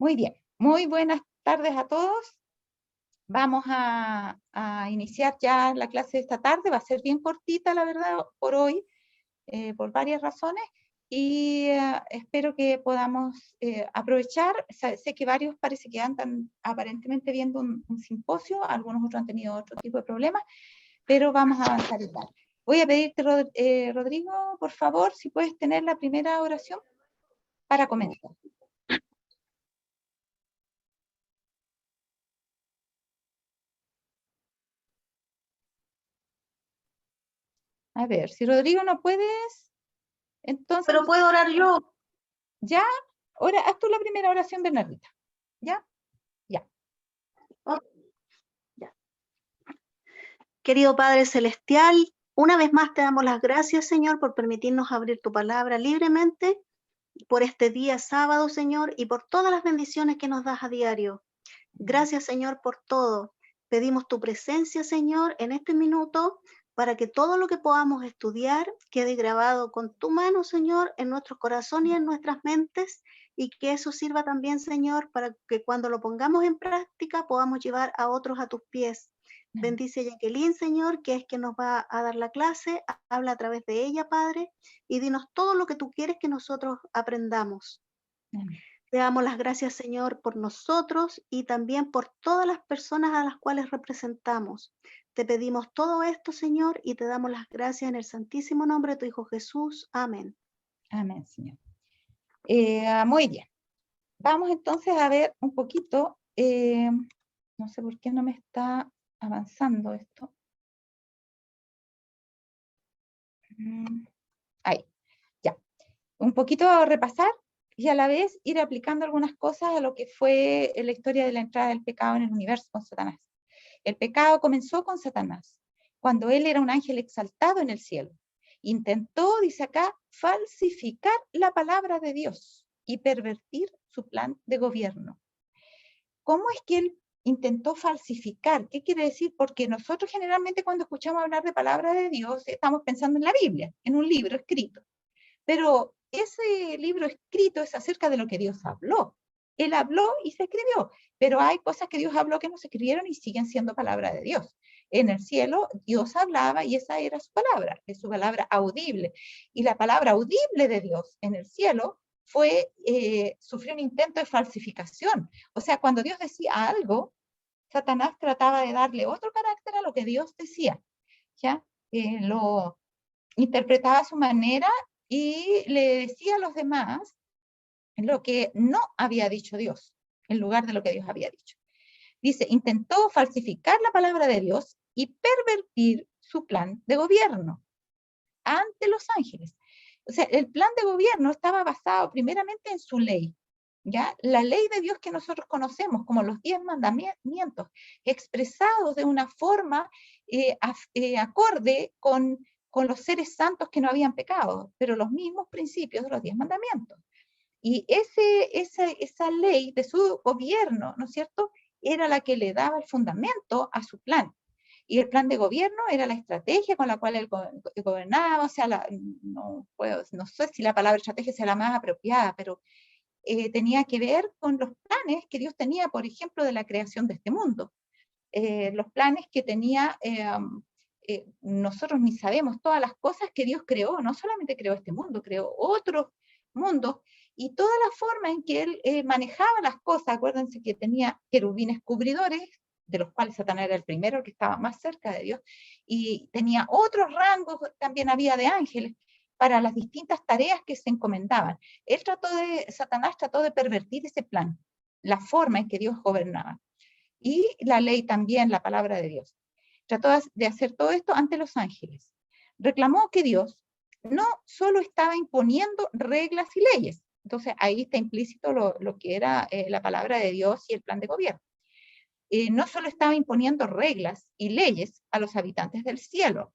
Muy bien, muy buenas tardes a todos. Vamos a iniciar ya la clase de esta tarde. Va a ser bien cortita, la verdad, por hoy, por varias razones. Y espero que podamos aprovechar. Sé que varios parece que andan aparentemente viendo un simposio, algunos otros han tenido otro tipo de problemas, pero vamos a avanzar igual. Voy a pedirte, Rodrigo, por favor, si puedes tener la primera oración para comenzar. A ver, si Rodrigo no puedes, entonces... Pero puedo orar yo. Ya, ahora haz tú la primera oración, Bernardita. ¿Ya? Ya. Oh, ya. Querido Padre Celestial, una vez más te damos las gracias, Señor, por permitirnos abrir tu palabra libremente, por este día sábado, Señor, y por todas las bendiciones que nos das a diario. Gracias, Señor, por todo. Pedimos tu presencia, Señor, en este minuto, para que todo lo que podamos estudiar quede grabado con tu mano, Señor, en nuestros corazones y en nuestras mentes, y que eso sirva también, Señor, para que cuando lo pongamos en práctica podamos llevar a otros a tus pies. Bendice a Jacqueline, Señor, que es quien nos va a dar la clase. Habla a través de ella, Padre, y dinos todo lo que tú quieres que nosotros aprendamos. Amén. Te damos las gracias, Señor, por nosotros y también por todas las personas a las cuales representamos. Te pedimos todo esto, Señor, y te damos las gracias en el santísimo nombre de tu Hijo Jesús. Amén. Amén, Señor. Muy bien. Vamos entonces a ver un poquito. No sé por qué no me está avanzando esto. Ahí, ya. Un poquito a repasar y a la vez ir aplicando algunas cosas a lo que fue la historia de la entrada del pecado en el universo con Satanás. El pecado comenzó con Satanás, cuando él era un ángel exaltado en el cielo. Intentó, dice acá, falsificar la palabra de Dios y pervertir su plan de gobierno. ¿Cómo es que él intentó falsificar? ¿Qué quiere decir? Porque nosotros generalmente cuando escuchamos hablar de palabra de Dios estamos pensando en la Biblia, en un libro escrito. Pero ese libro escrito es acerca de lo que Dios habló. Él habló y se escribió, pero hay cosas que Dios habló que no se escribieron y siguen siendo palabra de Dios. En el cielo Dios hablaba y esa era su palabra, es su palabra audible. Y la palabra audible de Dios en el cielo sufrió un intento de falsificación. O sea, cuando Dios decía algo, Satanás trataba de darle otro carácter a lo que Dios decía. ¿Ya? Lo interpretaba a su manera y le decía a los demás lo que no había dicho Dios, en lugar de lo que Dios había dicho. Dice, intentó falsificar la palabra de Dios y pervertir su plan de gobierno ante los ángeles. O sea, el plan de gobierno estaba basado primeramente en su ley, ¿ya? La ley de Dios que nosotros conocemos como los 10 mandamientos, expresados de una forma acorde con los seres santos que no habían pecado, pero los mismos principios de los 10 mandamientos. Y esa ley de su gobierno, ¿no es cierto?, era la que le daba el fundamento a su plan. Y el plan de gobierno era la estrategia con la cual él gobernaba, o sea, no sé si la palabra estrategia sea la más apropiada, pero tenía que ver con los planes que Dios tenía, por ejemplo, de la creación de este mundo. Los planes que tenía, nosotros ni sabemos todas las cosas que Dios creó, no solamente creó este mundo, creó otros mundos, y toda la forma en que él manejaba las cosas. Acuérdense que tenía querubines cubridores, de los cuales Satanás era el primero, que estaba más cerca de Dios, y tenía otros rangos, también había de ángeles, para las distintas tareas que se encomendaban. Satanás trató de pervertir ese plan, la forma en que Dios gobernaba. Y la ley también, la palabra de Dios. Trató de hacer todo esto ante los ángeles. Reclamó que Dios no solo estaba imponiendo reglas y leyes. Entonces ahí está implícito lo que era la palabra de Dios y el plan de gobierno. No solo estaba imponiendo reglas y leyes a los habitantes del cielo.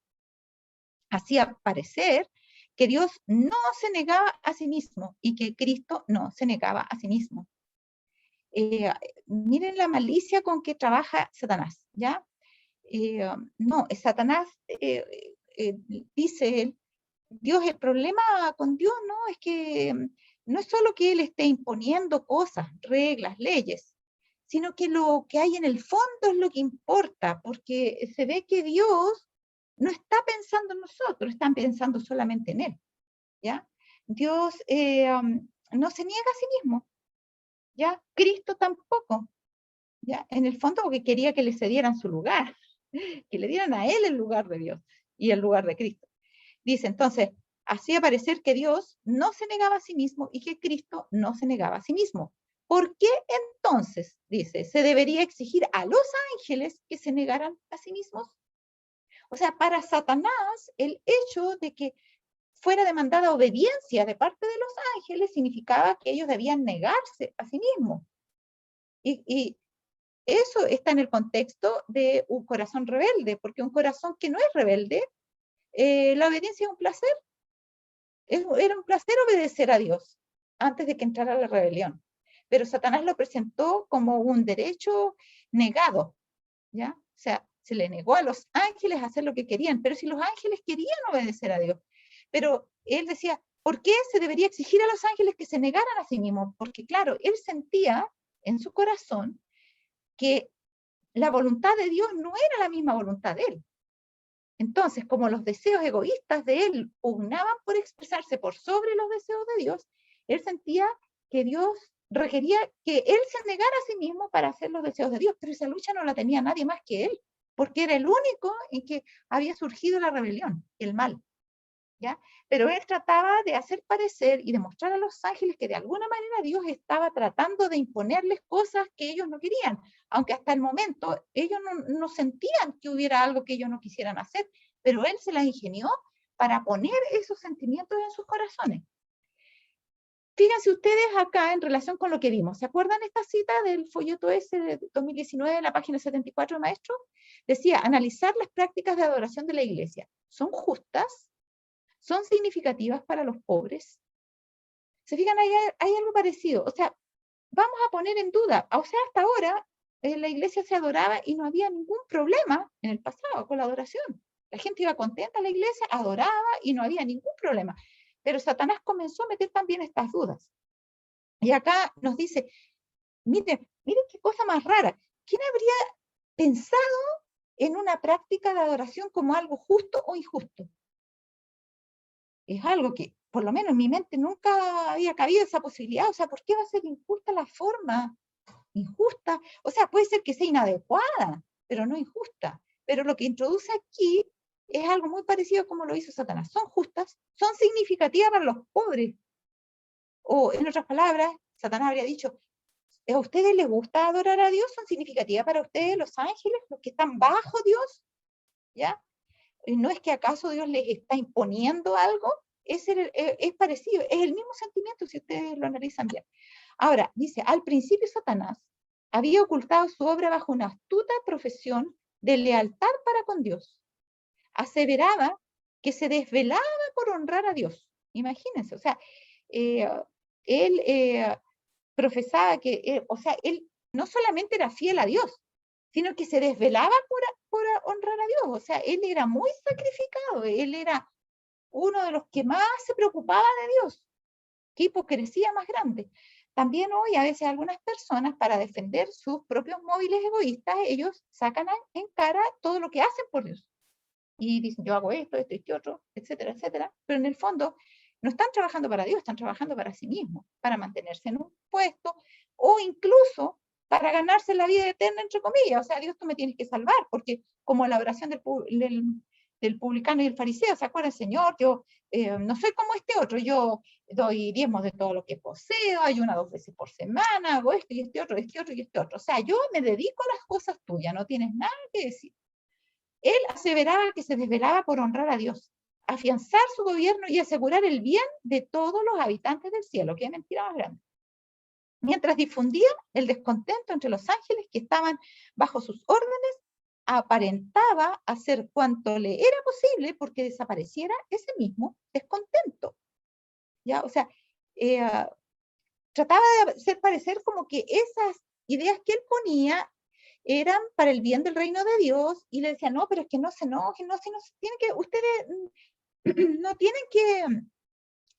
Hacía parecer que Dios no se negaba a sí mismo y que Cristo no se negaba a sí mismo. Miren la malicia con que trabaja Satanás, ¿ya? No, Satanás dice él, Dios, el problema con Dios no es que no es solo que él esté imponiendo cosas, reglas, leyes, sino que lo que hay en el fondo es lo que importa, porque se ve que Dios no está pensando en nosotros, están pensando solamente en Él, ¿ya? Dios no se niega a sí mismo, ¿ya? Cristo tampoco, ¿ya? En el fondo porque quería que le cedieran su lugar, que le dieran a Él el lugar de Dios y el lugar de Cristo. Dice entonces, hacía parecer que Dios no se negaba a sí mismo y que Cristo no se negaba a sí mismo. ¿Por qué entonces, dice, se debería exigir a los ángeles que se negaran a sí mismos? O sea, para Satanás, el hecho de que fuera demandada obediencia de parte de los ángeles significaba que ellos debían negarse a sí mismos. Y eso está en el contexto de un corazón rebelde, porque un corazón que no es rebelde, la obediencia es un placer. Era un placer obedecer a Dios antes de que entrara la rebelión. Pero Satanás lo presentó como un derecho negado, ¿ya? O sea, se le negó a los ángeles a hacer lo que querían, pero si los ángeles querían obedecer a Dios. Pero él decía, ¿por qué se debería exigir a los ángeles que se negaran a sí mismos? Porque claro, él sentía en su corazón que la voluntad de Dios no era la misma voluntad de él. Entonces, como los deseos egoístas de él pugnaban por expresarse por sobre los deseos de Dios, él sentía que Dios requería que él se negara a sí mismo para hacer los deseos de Dios, pero esa lucha no la tenía nadie más que él, porque era el único en que había surgido la rebelión, el mal, ¿ya? Pero él trataba de hacer parecer y demostrar a los ángeles que de alguna manera Dios estaba tratando de imponerles cosas que ellos no querían, aunque hasta el momento ellos no sentían que hubiera algo que ellos no quisieran hacer, pero él se las ingenió para poner esos sentimientos en sus corazones. Fíjense ustedes acá en relación con lo que vimos. ¿Se acuerdan esta cita del folleto ese de 2019, la página 74, maestro? Decía, analizar las prácticas de adoración de la iglesia. ¿Son justas? ¿Son significativas para los pobres? ¿Se fijan? Hay algo parecido. O sea, vamos a poner en duda. O sea, hasta ahora la iglesia se adoraba y no había ningún problema en el pasado con la adoración. La gente iba contenta a la iglesia, adoraba y no había ningún problema. Pero Satanás comenzó a meter también estas dudas. Y acá nos dice, miren qué cosa más rara. ¿Quién habría pensado en una práctica de adoración como algo justo o injusto? Es algo que, por lo menos en mi mente, nunca había cabido esa posibilidad. O sea, ¿por qué va a ser injusta la forma? Injusta. O sea, puede ser que sea inadecuada, pero no injusta. Pero lo que introduce aquí es algo muy parecido a como lo hizo Satanás. Son justas, son significativas para los pobres. O, en otras palabras, Satanás habría dicho, ¿a ustedes les gusta adorar a Dios? ¿Son significativas para ustedes los ángeles, los que están bajo Dios? ¿Ya? ¿No es que acaso Dios les está imponiendo algo? Es parecido, es el mismo sentimiento si ustedes lo analizan bien. Ahora, dice, al principio Satanás había ocultado su obra bajo una astuta profesión de lealtad para con Dios. Aseveraba que se desvelaba por honrar a Dios. Imagínense, o sea, él profesaba que, o sea, él no solamente era fiel a Dios, sino que se desvelaba por honrar a Dios. O sea, él era muy sacrificado, él era uno de los que más se preocupaba de Dios. Qué hipocresía más grande. También hoy a veces algunas personas, para defender sus propios móviles egoístas, ellos sacan en cara todo lo que hacen por Dios. Y dicen, yo hago esto, esto, este otro, etcétera, etcétera. Pero en el fondo no están trabajando para Dios, están trabajando para sí mismos, para mantenerse en un puesto o incluso para ganarse la vida eterna, entre comillas. O sea, Dios, tú me tienes que salvar, porque como la oración del publicano y el fariseo, ¿se acuerdan? Señor, yo no soy como este otro, yo doy diezmos de todo lo que poseo, ayuno 2 veces por semana, hago esto y este otro, este otro y este otro. O sea, yo me dedico a las cosas tuyas, no tienes nada que decir. Él aseveraba que se desvelaba por honrar a Dios, afianzar su gobierno y asegurar el bien de todos los habitantes del cielo. Qué mentira más grande. Mientras difundía el descontento entre los ángeles que estaban bajo sus órdenes, aparentaba hacer cuanto le era posible porque desapareciera ese mismo descontento. ¿Ya? O sea, trataba de hacer parecer como que esas ideas que él ponía eran para el bien del reino de Dios, y le decía, no, pero es que no se enojen, no, si no tienen que, ustedes no tienen que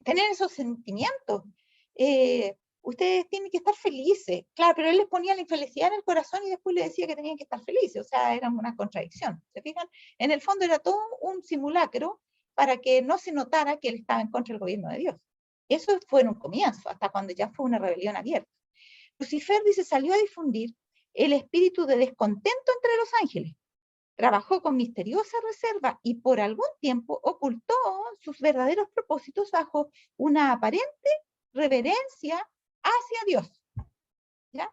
tener esos sentimientos. ustedes tienen que estar felices. Claro, pero él les ponía la infelicidad en el corazón y después les decía que tenían que estar felices. O sea, era una contradicción. ¿Se fijan? En el fondo era todo un simulacro para que no se notara que él estaba en contra del gobierno de Dios. Eso fue en un comienzo, hasta cuando ya fue una rebelión abierta. Lucifer, dice, salió a difundir el espíritu de descontento entre los ángeles. Trabajó con misteriosa reserva y por algún tiempo ocultó sus verdaderos propósitos bajo una aparente reverencia hacia Dios. ¿Ya?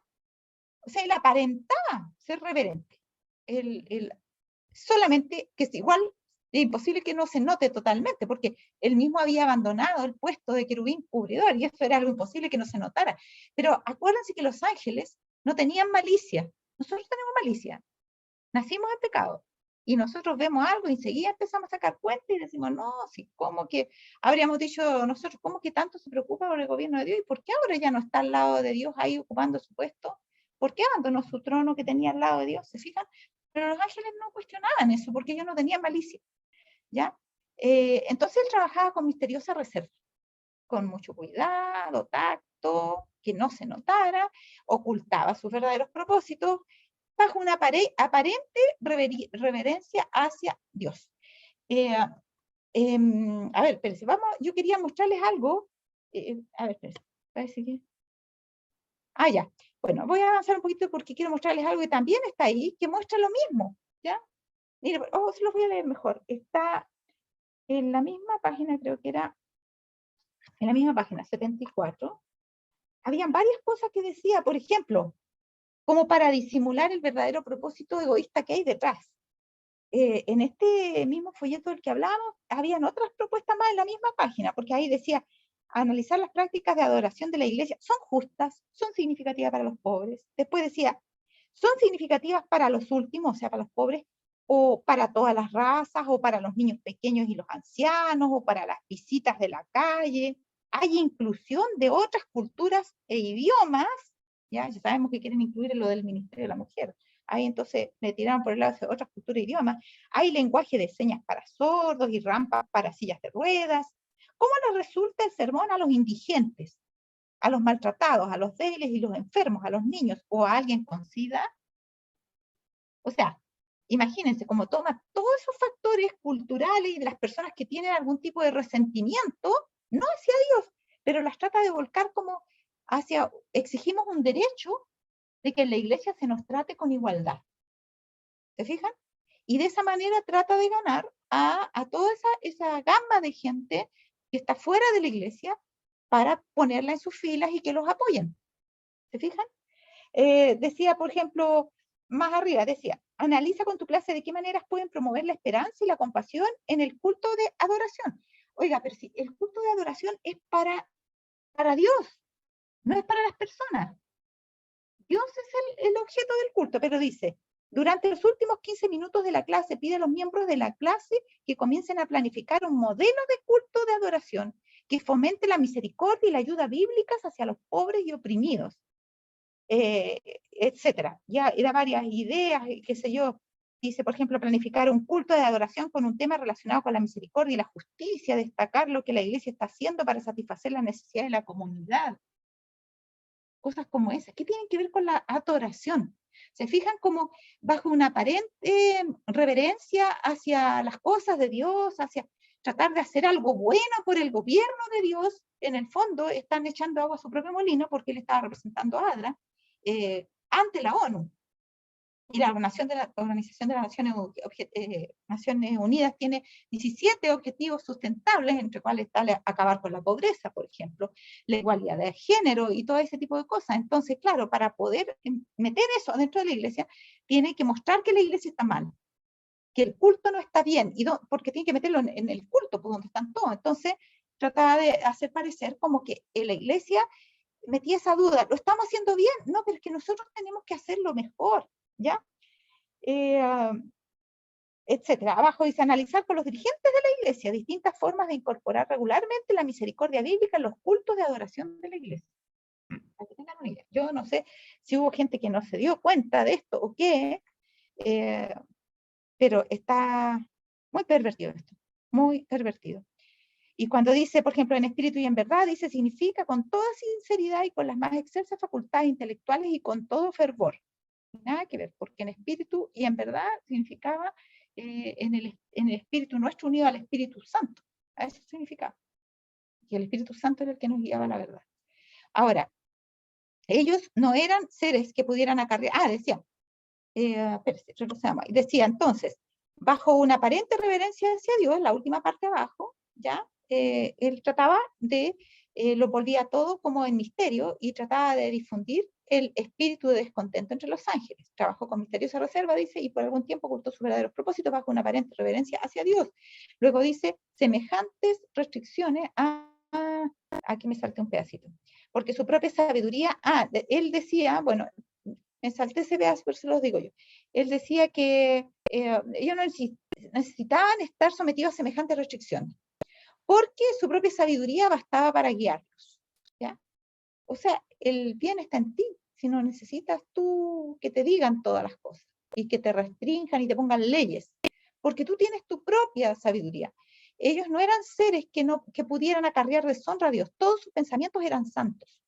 O sea, él aparentaba ser reverente. Solamente que es igual, es imposible que no se note totalmente, porque él mismo había abandonado el puesto de querubín cubridor, y eso era algo imposible que no se notara. Pero acuérdense que los ángeles no tenían malicia. Nosotros tenemos malicia. Nacimos en pecado. Y nosotros vemos algo y enseguida empezamos a sacar cuenta y decimos, no, sí, ¿cómo que habríamos dicho nosotros, cómo que tanto se preocupa por el gobierno de Dios? ¿Y por qué ahora ya no está al lado de Dios ahí ocupando su puesto? ¿Por qué abandonó su trono que tenía al lado de Dios? ¿Se fijan? Pero los ángeles no cuestionaban eso porque ellos no tenían malicia. ¿Ya? Entonces él trabajaba con misteriosa reserva, con mucho cuidado, tacto, que no se notara, ocultaba sus verdaderos propósitos, bajo una aparente reverencia hacia Dios. A ver, espérense, vamos, yo quería mostrarles algo. A ver, espérense, parece que... Ah, ya. Bueno, voy a avanzar un poquito porque quiero mostrarles algo que también está ahí, que muestra lo mismo, ¿ya? Mire, se los voy a leer mejor. Está en la misma página, creo que era, en la misma página, 74. Habían varias cosas que decía, por ejemplo, como para disimular el verdadero propósito egoísta que hay detrás. En este mismo folleto del que hablábamos, habían otras propuestas más en la misma página, porque ahí decía, analizar las prácticas de adoración de la iglesia, son justas, son significativas para los pobres. Después decía, son significativas para los últimos, o sea, para los pobres, o para todas las razas, o para los niños pequeños y los ancianos, o para las visitas de la calle. Hay inclusión de otras culturas e idiomas, ya sabemos que quieren incluir lo del Ministerio de la Mujer. Ahí entonces le tiraron por el lado de otras culturas e idiomas. Hay lenguaje de señas para sordos y rampas para sillas de ruedas. ¿Cómo les resulta el sermón a los indigentes, a los maltratados, a los débiles y los enfermos, a los niños o a alguien con SIDA? O sea, imagínense cómo toma todos esos factores culturales y de las personas que tienen algún tipo de resentimiento, no hacia Dios, pero las trata de volcar como hacia, exigimos un derecho de que en la iglesia se nos trate con igualdad. ¿Se fijan? Y de esa manera trata de ganar a toda esa gama de gente que está fuera de la iglesia para ponerla en sus filas y que los apoyen. ¿Se fijan? Decía, por ejemplo, más arriba, decía, analiza con tu clase de qué maneras pueden promover la esperanza y la compasión en el culto de adoración. Oiga, pero si el culto de adoración es para Dios, no es para las personas. Dios es el objeto del culto, pero dice, durante los últimos 15 minutos de la clase, pide a los miembros de la clase que comiencen a planificar un modelo de culto de adoración que fomente la misericordia y la ayuda bíblicas hacia los pobres y oprimidos, etcétera. Ya era varias ideas, qué sé yo. Dice, por ejemplo, planificar un culto de adoración con un tema relacionado con la misericordia y la justicia, destacar lo que la iglesia está haciendo para satisfacer las necesidades de la comunidad. Cosas como esas, ¿qué tienen que ver con la adoración? ¿Se fijan como bajo una aparente reverencia hacia las cosas de Dios, hacia tratar de hacer algo bueno por el gobierno de Dios? En el fondo están echando agua a su propio molino porque él estaba representando a ADRA ante la ONU. Y la Organización de las Naciones Unidas tiene 17 objetivos sustentables, entre cuales está acabar con la pobreza, por ejemplo, la igualdad de género y todo ese tipo de cosas. Entonces, claro, para poder meter eso dentro de la iglesia, tiene que mostrar que la iglesia está mal, que el culto no está bien, porque tiene que meterlo en el culto, pues donde están todos. Entonces, trataba de hacer parecer como que en la iglesia metía esa duda, ¿lo estamos haciendo bien? No, pero es que nosotros tenemos que hacerlo mejor, ¿ya? Etcétera. Abajo dice, analizar con los dirigentes de la iglesia distintas formas de incorporar regularmente la misericordia bíblica en los cultos de adoración de la iglesia. Para que tengan una idea. Yo no sé si hubo gente que no se dio cuenta de esto o qué, pero está muy pervertido esto, muy pervertido. Y cuando dice, por ejemplo, en espíritu y en verdad, dice, significa con toda sinceridad y con las más excelsas facultades intelectuales y con todo fervor. Nada que ver, porque en espíritu y en verdad significaba en el espíritu nuestro unido al Espíritu Santo. A eso significaba. Que el Espíritu Santo era el que nos guiaba a la verdad. Ahora, ellos no eran seres que pudieran acarrear, decía entonces, bajo una aparente reverencia hacia Dios, la última parte abajo, ya, él trataba de, lo volvía todo como en misterio y trataba de difundir el espíritu de descontento entre los ángeles. Trabajó con misteriosa reserva, dice, y por algún tiempo ocultó sus verdaderos propósitos bajo una aparente reverencia hacia Dios. Luego dice, semejantes restricciones aquí me salté un pedacito, porque su propia sabiduría, él decía, bueno, me salté ese pedazo, pero se los digo yo. Él decía que ellos no necesitaban estar sometidos a semejantes restricciones, porque su propia sabiduría bastaba para guiarlos. ¿Ya? O sea, el bien está en ti, si no necesitas tú que te digan todas las cosas, y que te restrinjan y te pongan leyes, porque tú tienes tu propia sabiduría. Ellos no eran seres que pudieran acarrear deshonra a Dios, todos sus pensamientos eran santos.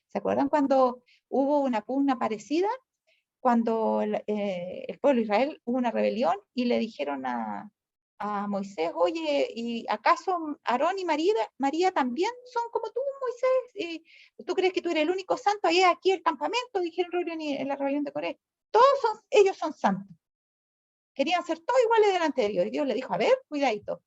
¿Se acuerdan cuando hubo una pugna parecida? Cuando el pueblo de Israel hubo una rebelión y le dijeron a Moisés, oye, ¿y acaso Aarón y María también son como tú, Moisés? ¿Tú crees que tú eres el único santo? Ahí aquí el campamento, dijeron en la rebelión de Coré. Ellos son santos. Querían ser todos iguales delante de Dios. Y Dios le dijo, a ver, cuidadito.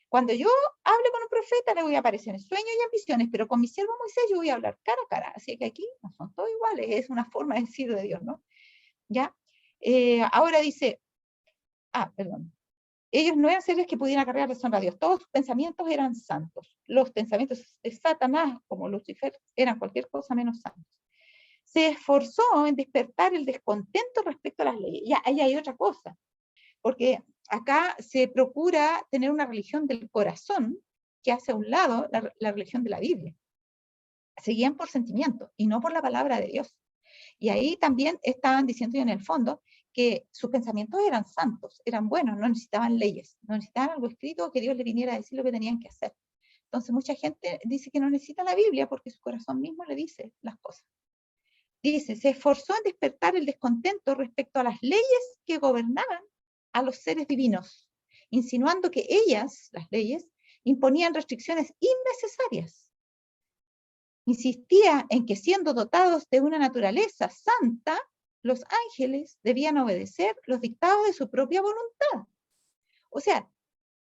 Cuando yo hable con un profeta, le voy a aparecer en sueños y en visiones, pero con mi siervo Moisés yo voy a hablar cara a cara. Así que aquí no son todos iguales, es una forma de decir de Dios, ¿no? ¿Ya? Ahora dice, perdón, ellos no eran seres que pudieran acarrear deshonra a Dios, todos sus pensamientos eran santos. Los pensamientos de Satanás, como Lucifer, eran cualquier cosa menos santos. Se esforzó en despertar el descontento respecto a las leyes. Ya, ahí hay otra cosa, porque acá se procura tener una religión del corazón que hace a un lado la religión de la Biblia. Se guían por sentimientos y no por la palabra de Dios. Y ahí también estaban diciendo en el fondo que sus pensamientos eran santos, eran buenos, no necesitaban leyes, no necesitaban algo escrito que Dios les viniera a decir lo que tenían que hacer. Entonces mucha gente dice que no necesita la Biblia porque su corazón mismo le dice las cosas. Dice, se esforzó en despertar el descontento respecto a las leyes que gobernaban a los seres divinos, insinuando que ellas, las leyes, imponían restricciones innecesarias. Insistía en que siendo dotados de una naturaleza santa, los ángeles debían obedecer los dictados de su propia voluntad. O sea,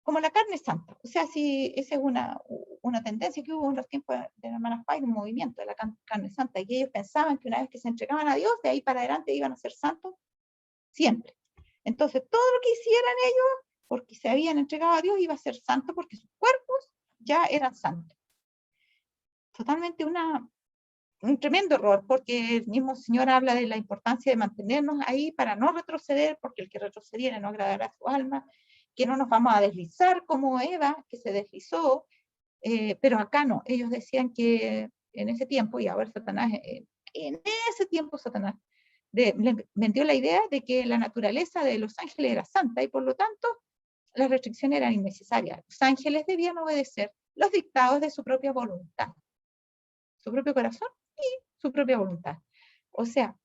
como la carne santa. O sea, si esa es una tendencia que hubo en los tiempos de la hermana White, un movimiento de la carne santa, y que ellos pensaban que una vez que se entregaban a Dios, de ahí para adelante iban a ser santos siempre. Entonces, todo lo que hicieran ellos, porque se habían entregado a Dios, iba a ser santo porque sus cuerpos ya eran santos. Totalmente un tremendo error, porque el mismo Señor habla de la importancia de mantenernos ahí para no retroceder, porque el que retrocediera no agradará a su alma, que no nos vamos a deslizar como Eva, que se deslizó, pero acá no. Ellos decían que en ese tiempo, y ahora Satanás, en ese tiempo Satanás le vendió la idea de que la naturaleza de los ángeles era santa y por lo tanto las restricciones eran innecesarias. Los ángeles debían obedecer los dictados de su propia voluntad, su propio corazón y su propia voluntad. O sea,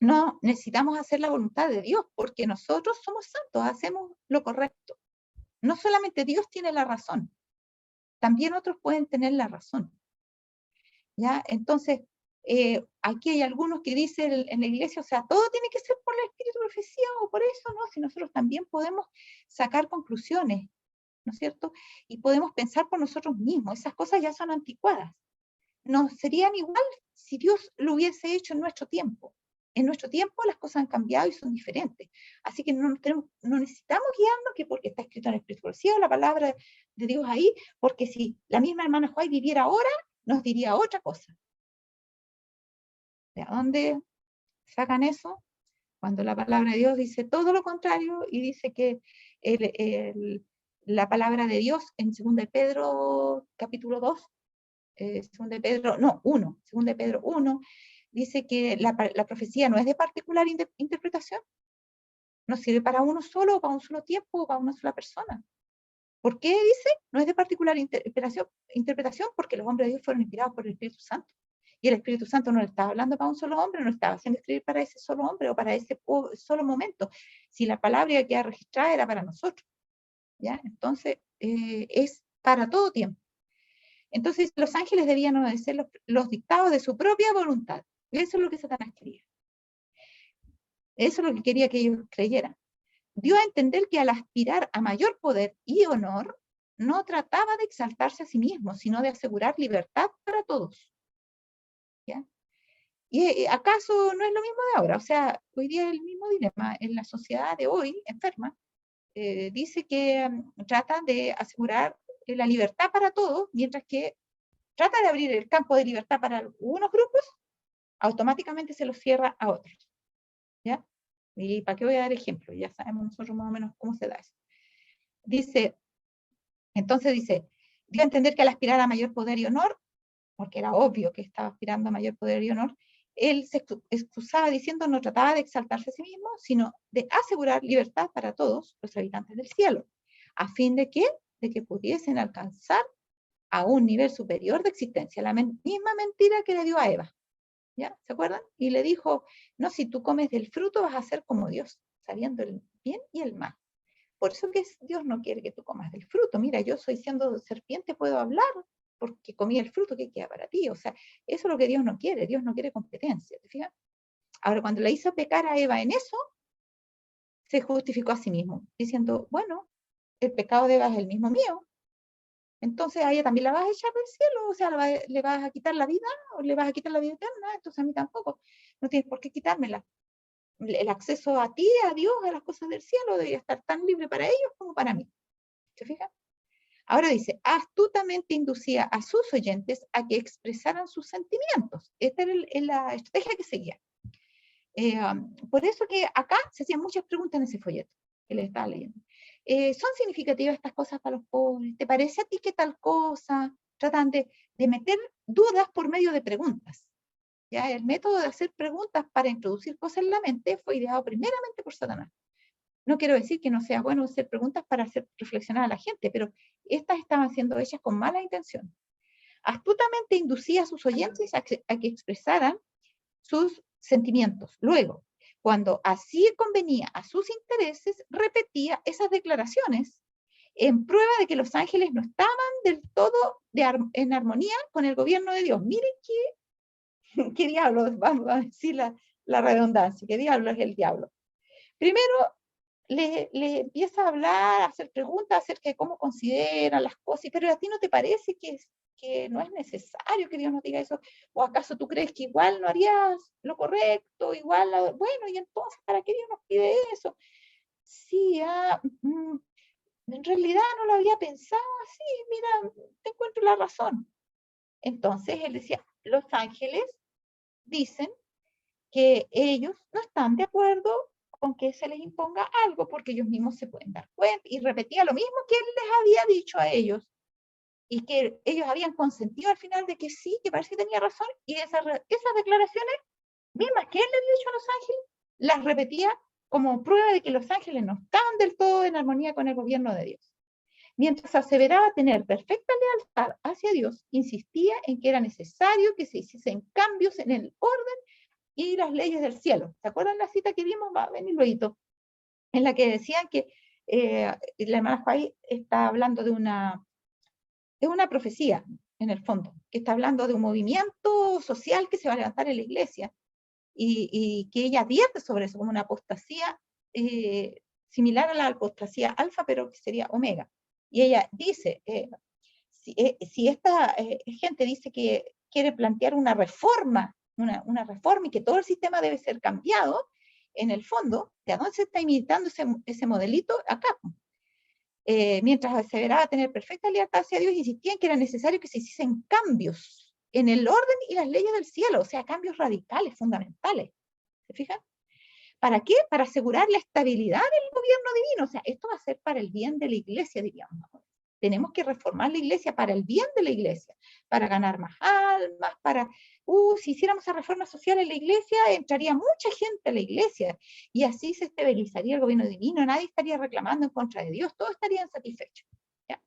no necesitamos hacer la voluntad de Dios porque nosotros somos santos, hacemos lo correcto. No solamente Dios tiene la razón, también otros pueden tener la razón. ¿Ya? Entonces, aquí hay algunos que dicen en la iglesia, o sea, todo tiene que ser por el espíritu de profecía o por eso, ¿no? Si nosotros también podemos sacar conclusiones, ¿no es cierto? Y podemos pensar por nosotros mismos, esas cosas ya son anticuadas. Nos serían igual si Dios lo hubiese hecho en nuestro tiempo. En nuestro tiempo las cosas han cambiado y son diferentes. Así que no necesitamos guiarnos que porque está escrito en el Espíritu del Cielo, la palabra de Dios ahí, porque si la misma hermana White viviera ahora, nos diría otra cosa. ¿De dónde sacan eso? Cuando la palabra de Dios dice todo lo contrario y dice que la palabra de Dios en 2 de Pedro capítulo 2, 2 de Pedro, no, 1, 2 de Pedro 1, dice que la profecía no es de particular interpretación, no sirve para uno solo, o para un solo tiempo, o para una sola persona. ¿Por qué dice? No es de particular interpretación porque los hombres de Dios fueron inspirados por el Espíritu Santo. Y el Espíritu Santo no le estaba hablando para un solo hombre, no estaba haciendo escribir para ese solo hombre o para ese solo momento. Si la palabra que queda registrada era para nosotros, ¿ya? Entonces, es para todo tiempo. Entonces, los ángeles debían obedecer los dictados de su propia voluntad. Eso es lo que Satanás quería. Eso es lo que quería que ellos creyeran. Dio a entender que al aspirar a mayor poder y honor, no trataba de exaltarse a sí mismo, sino de asegurar libertad para todos. ¿Ya? ¿Y acaso no es lo mismo de ahora? O sea, hoy día es el mismo dilema. En la sociedad de hoy, enferma, dice que trata de asegurar la libertad para todos, mientras que trata de abrir el campo de libertad para unos grupos, automáticamente se los cierra a otros. ¿Ya? ¿Y para qué voy a dar ejemplo? Ya sabemos nosotros más o menos cómo se da eso. Entonces dice, dio a entender que al aspirar a mayor poder y honor, porque era obvio que estaba aspirando a mayor poder y honor, él se excusaba diciendo no trataba de exaltarse a sí mismo, sino de asegurar libertad para todos los habitantes del cielo, a fin de que pudiesen alcanzar a un nivel superior de existencia, la misma mentira que le dio a Eva. ¿Ya? ¿Se acuerdan? Y le dijo, no, si tú comes del fruto vas a ser como Dios, sabiendo el bien y el mal. Por eso que Dios no quiere que tú comas del fruto. Mira, yo soy siendo serpiente, puedo hablar porque comí el fruto que queda para ti. O sea, eso es lo que Dios no quiere. Dios no quiere competencia. ¿Te fijas? Ahora, cuando le hizo pecar a Eva en eso, se justificó a sí mismo, diciendo, bueno, el pecado de Eva es el mismo mío. Entonces a ella también la vas a echar del cielo, o sea, le vas a quitar la vida, o le vas a quitar la vida eterna, entonces a mí tampoco. No tienes por qué quitármela. El acceso a ti, a Dios, a las cosas del cielo, debería estar tan libre para ellos como para mí. ¿Se fijan? Ahora dice, astutamente inducía a sus oyentes a que expresaran sus sentimientos. Esta era la estrategia que seguía. Por eso que acá se hacían muchas preguntas en ese folleto que les estaba leyendo. ¿Son significativas estas cosas para los pobres? ¿Te parece a ti que tal cosa? Tratan de meter dudas por medio de preguntas. ¿Ya? El método de hacer preguntas para introducir cosas en la mente fue ideado primeramente por Satanás. No quiero decir que no sea bueno hacer preguntas para hacer reflexionar a la gente, pero estas estaban siendo hechas con mala intención. Astutamente inducía a sus oyentes a que expresaran sus sentimientos. Luego, cuando así convenía a sus intereses, repetía esas declaraciones en prueba de que los ángeles no estaban del todo en armonía con el gobierno de Dios. Miren qué diablo, vamos a decir la redundancia, qué diablo es el diablo. Primero, le empieza a hablar, a hacer preguntas acerca de cómo considera las cosas, pero a ti no te parece que no es necesario que Dios nos diga eso, o acaso tú crees que igual no harías lo correcto, igual, bueno, y entonces, ¿para qué Dios nos pide eso? Sí, en realidad no lo había pensado así, mira, te encuentro la razón. Entonces él decía, los ángeles dicen que ellos no están de acuerdo con que se les imponga algo, porque ellos mismos se pueden dar cuenta, y repetía lo mismo que él les había dicho a ellos, y que ellos habían consentido al final de que sí, que parece que tenía razón, y esas declaraciones mismas que él le había dicho a los ángeles, las repetía como prueba de que los ángeles no estaban del todo en armonía con el gobierno de Dios. Mientras aseveraba tener perfecta lealtad hacia Dios, insistía en que era necesario que se hiciesen cambios en el orden y las leyes del cielo. ¿Se acuerdan la cita que vimos? Va a venir luego, en la que decían que la hermana Juárez está hablando de una profecía, en el fondo, que está hablando de un movimiento social que se va a levantar en la iglesia, y que ella advierte sobre eso como una apostasía similar a la apostasía alfa, pero que sería omega. Y ella dice, si esta gente dice que quiere plantear una reforma, una reforma y que todo el sistema debe ser cambiado, en el fondo, ¿de dónde se está imitando ese modelito? Acá. Mientras aseveraba tener perfecta lealtad hacia Dios, insistía en que era necesario que se hiciesen cambios en el orden y las leyes del cielo, o sea, cambios radicales, fundamentales. ¿Se fijan? ¿Para qué? Para asegurar la estabilidad del gobierno divino. O sea, esto va a ser para el bien de la iglesia, diríamos. Tenemos que reformar la iglesia para el bien de la iglesia, para ganar más almas, si hiciéramos esa reforma social en la iglesia, entraría mucha gente a la iglesia, y así se estabilizaría el gobierno divino, nadie estaría reclamando en contra de Dios, todos estarían satisfechos. ¿Ya?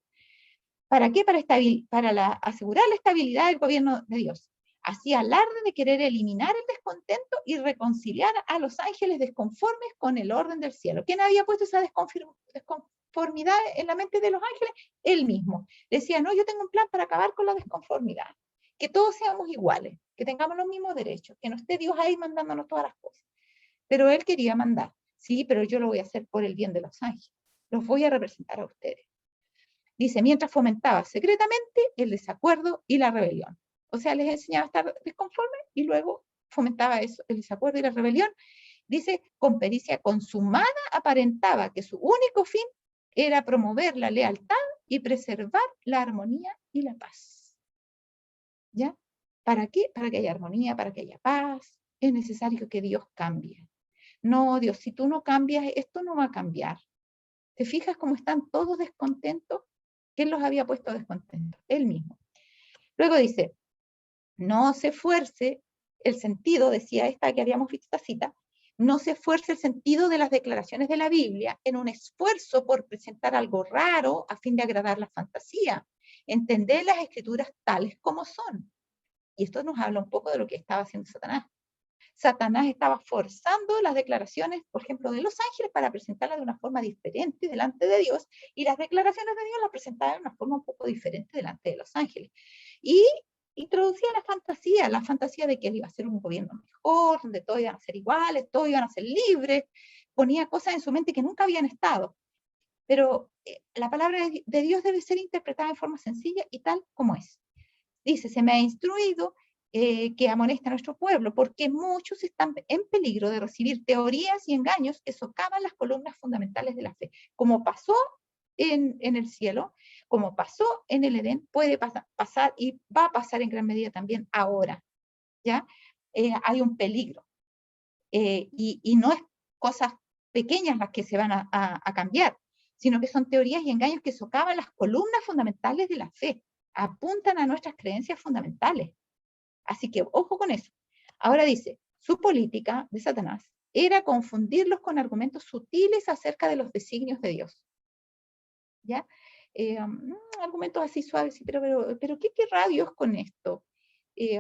¿Para qué? Para asegurar la estabilidad del gobierno de Dios. Hacía alarde de querer eliminar el descontento y reconciliar a los ángeles desconformes con el orden del cielo. ¿Quién había puesto esa desconformidad en la mente de los ángeles? Él mismo. Decía, no, yo tengo un plan para acabar con la desconformidad. Que todos seamos iguales, que tengamos los mismos derechos, que no esté Dios ahí mandándonos todas las cosas. Pero él quería mandar. Sí, pero yo lo voy a hacer por el bien de los ángeles. Los voy a representar a ustedes. Dice, mientras fomentaba secretamente el desacuerdo y la rebelión. O sea, les enseñaba a estar desconformes y luego fomentaba eso, el desacuerdo y la rebelión. Dice, con pericia consumada aparentaba que su único fin era promover la lealtad y preservar la armonía y la paz. ¿Ya? ¿Para qué? Para que haya armonía, para que haya paz. Es necesario que Dios cambie. No, Dios, si tú no cambias, esto no va a cambiar. ¿Te fijas cómo están todos descontentos? ¿Quién los había puesto descontentos? Él mismo. Luego dice, no se esfuerce el sentido, decía esta que habíamos visto esta cita, no se esfuerce el sentido de las declaraciones de la Biblia en un esfuerzo por presentar algo raro a fin de agradar la fantasía. Entender las escrituras tales como son. Y esto nos habla un poco de lo que estaba haciendo Satanás. Satanás estaba forzando las declaraciones, por ejemplo, de los ángeles para presentarlas de una forma diferente delante de Dios, y las declaraciones de Dios las presentaba de una forma un poco diferente delante de los ángeles. Y introducía la fantasía de que él iba a ser un gobierno mejor, donde todos iban a ser iguales, todos iban a ser libres, ponía cosas en su mente que nunca habían estado. Pero la palabra de Dios debe ser interpretada en forma sencilla y tal como es. Dice, se me ha instruido que amonesta a nuestro pueblo, porque muchos están en peligro de recibir teorías y engaños que socavan las columnas fundamentales de la fe. Como pasó en el cielo, como pasó en el Edén, puede pasar y va a pasar en gran medida también ahora. ¿Ya? Hay un peligro. Y no es cosas pequeñas las que se van a cambiar, sino que son teorías y engaños que socavan las columnas fundamentales de la fe, apuntan a nuestras creencias fundamentales. Así que ojo con eso. Ahora dice, su política de Satanás era confundirlos con argumentos sutiles acerca de los designios de Dios. ¿Ya? Argumentos así suaves, pero ¿qué querrá Dios con esto?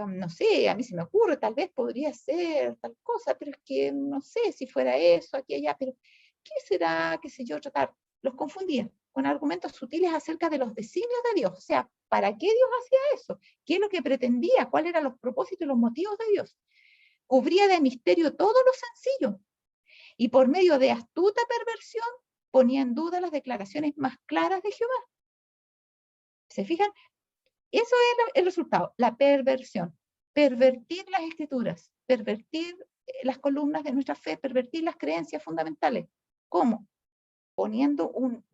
No sé, a mí se me ocurre, tal vez podría ser tal cosa, pero es que no sé si fuera eso, aquí, allá, pero ¿qué será, qué sé yo, tratar? Los confundía con argumentos sutiles acerca de los designios de Dios. O sea, ¿para qué Dios hacía eso? ¿Qué es lo que pretendía? ¿Cuáles eran los propósitos y los motivos de Dios? Cubría de misterio todo lo sencillo y por medio de astuta perversión ponía en duda las declaraciones más claras de Jehová. ¿Se fijan? Eso es el resultado, la perversión. Pervertir las escrituras, pervertir las columnas de nuestra fe, pervertir las creencias fundamentales. ¿Cómo? Poniendo un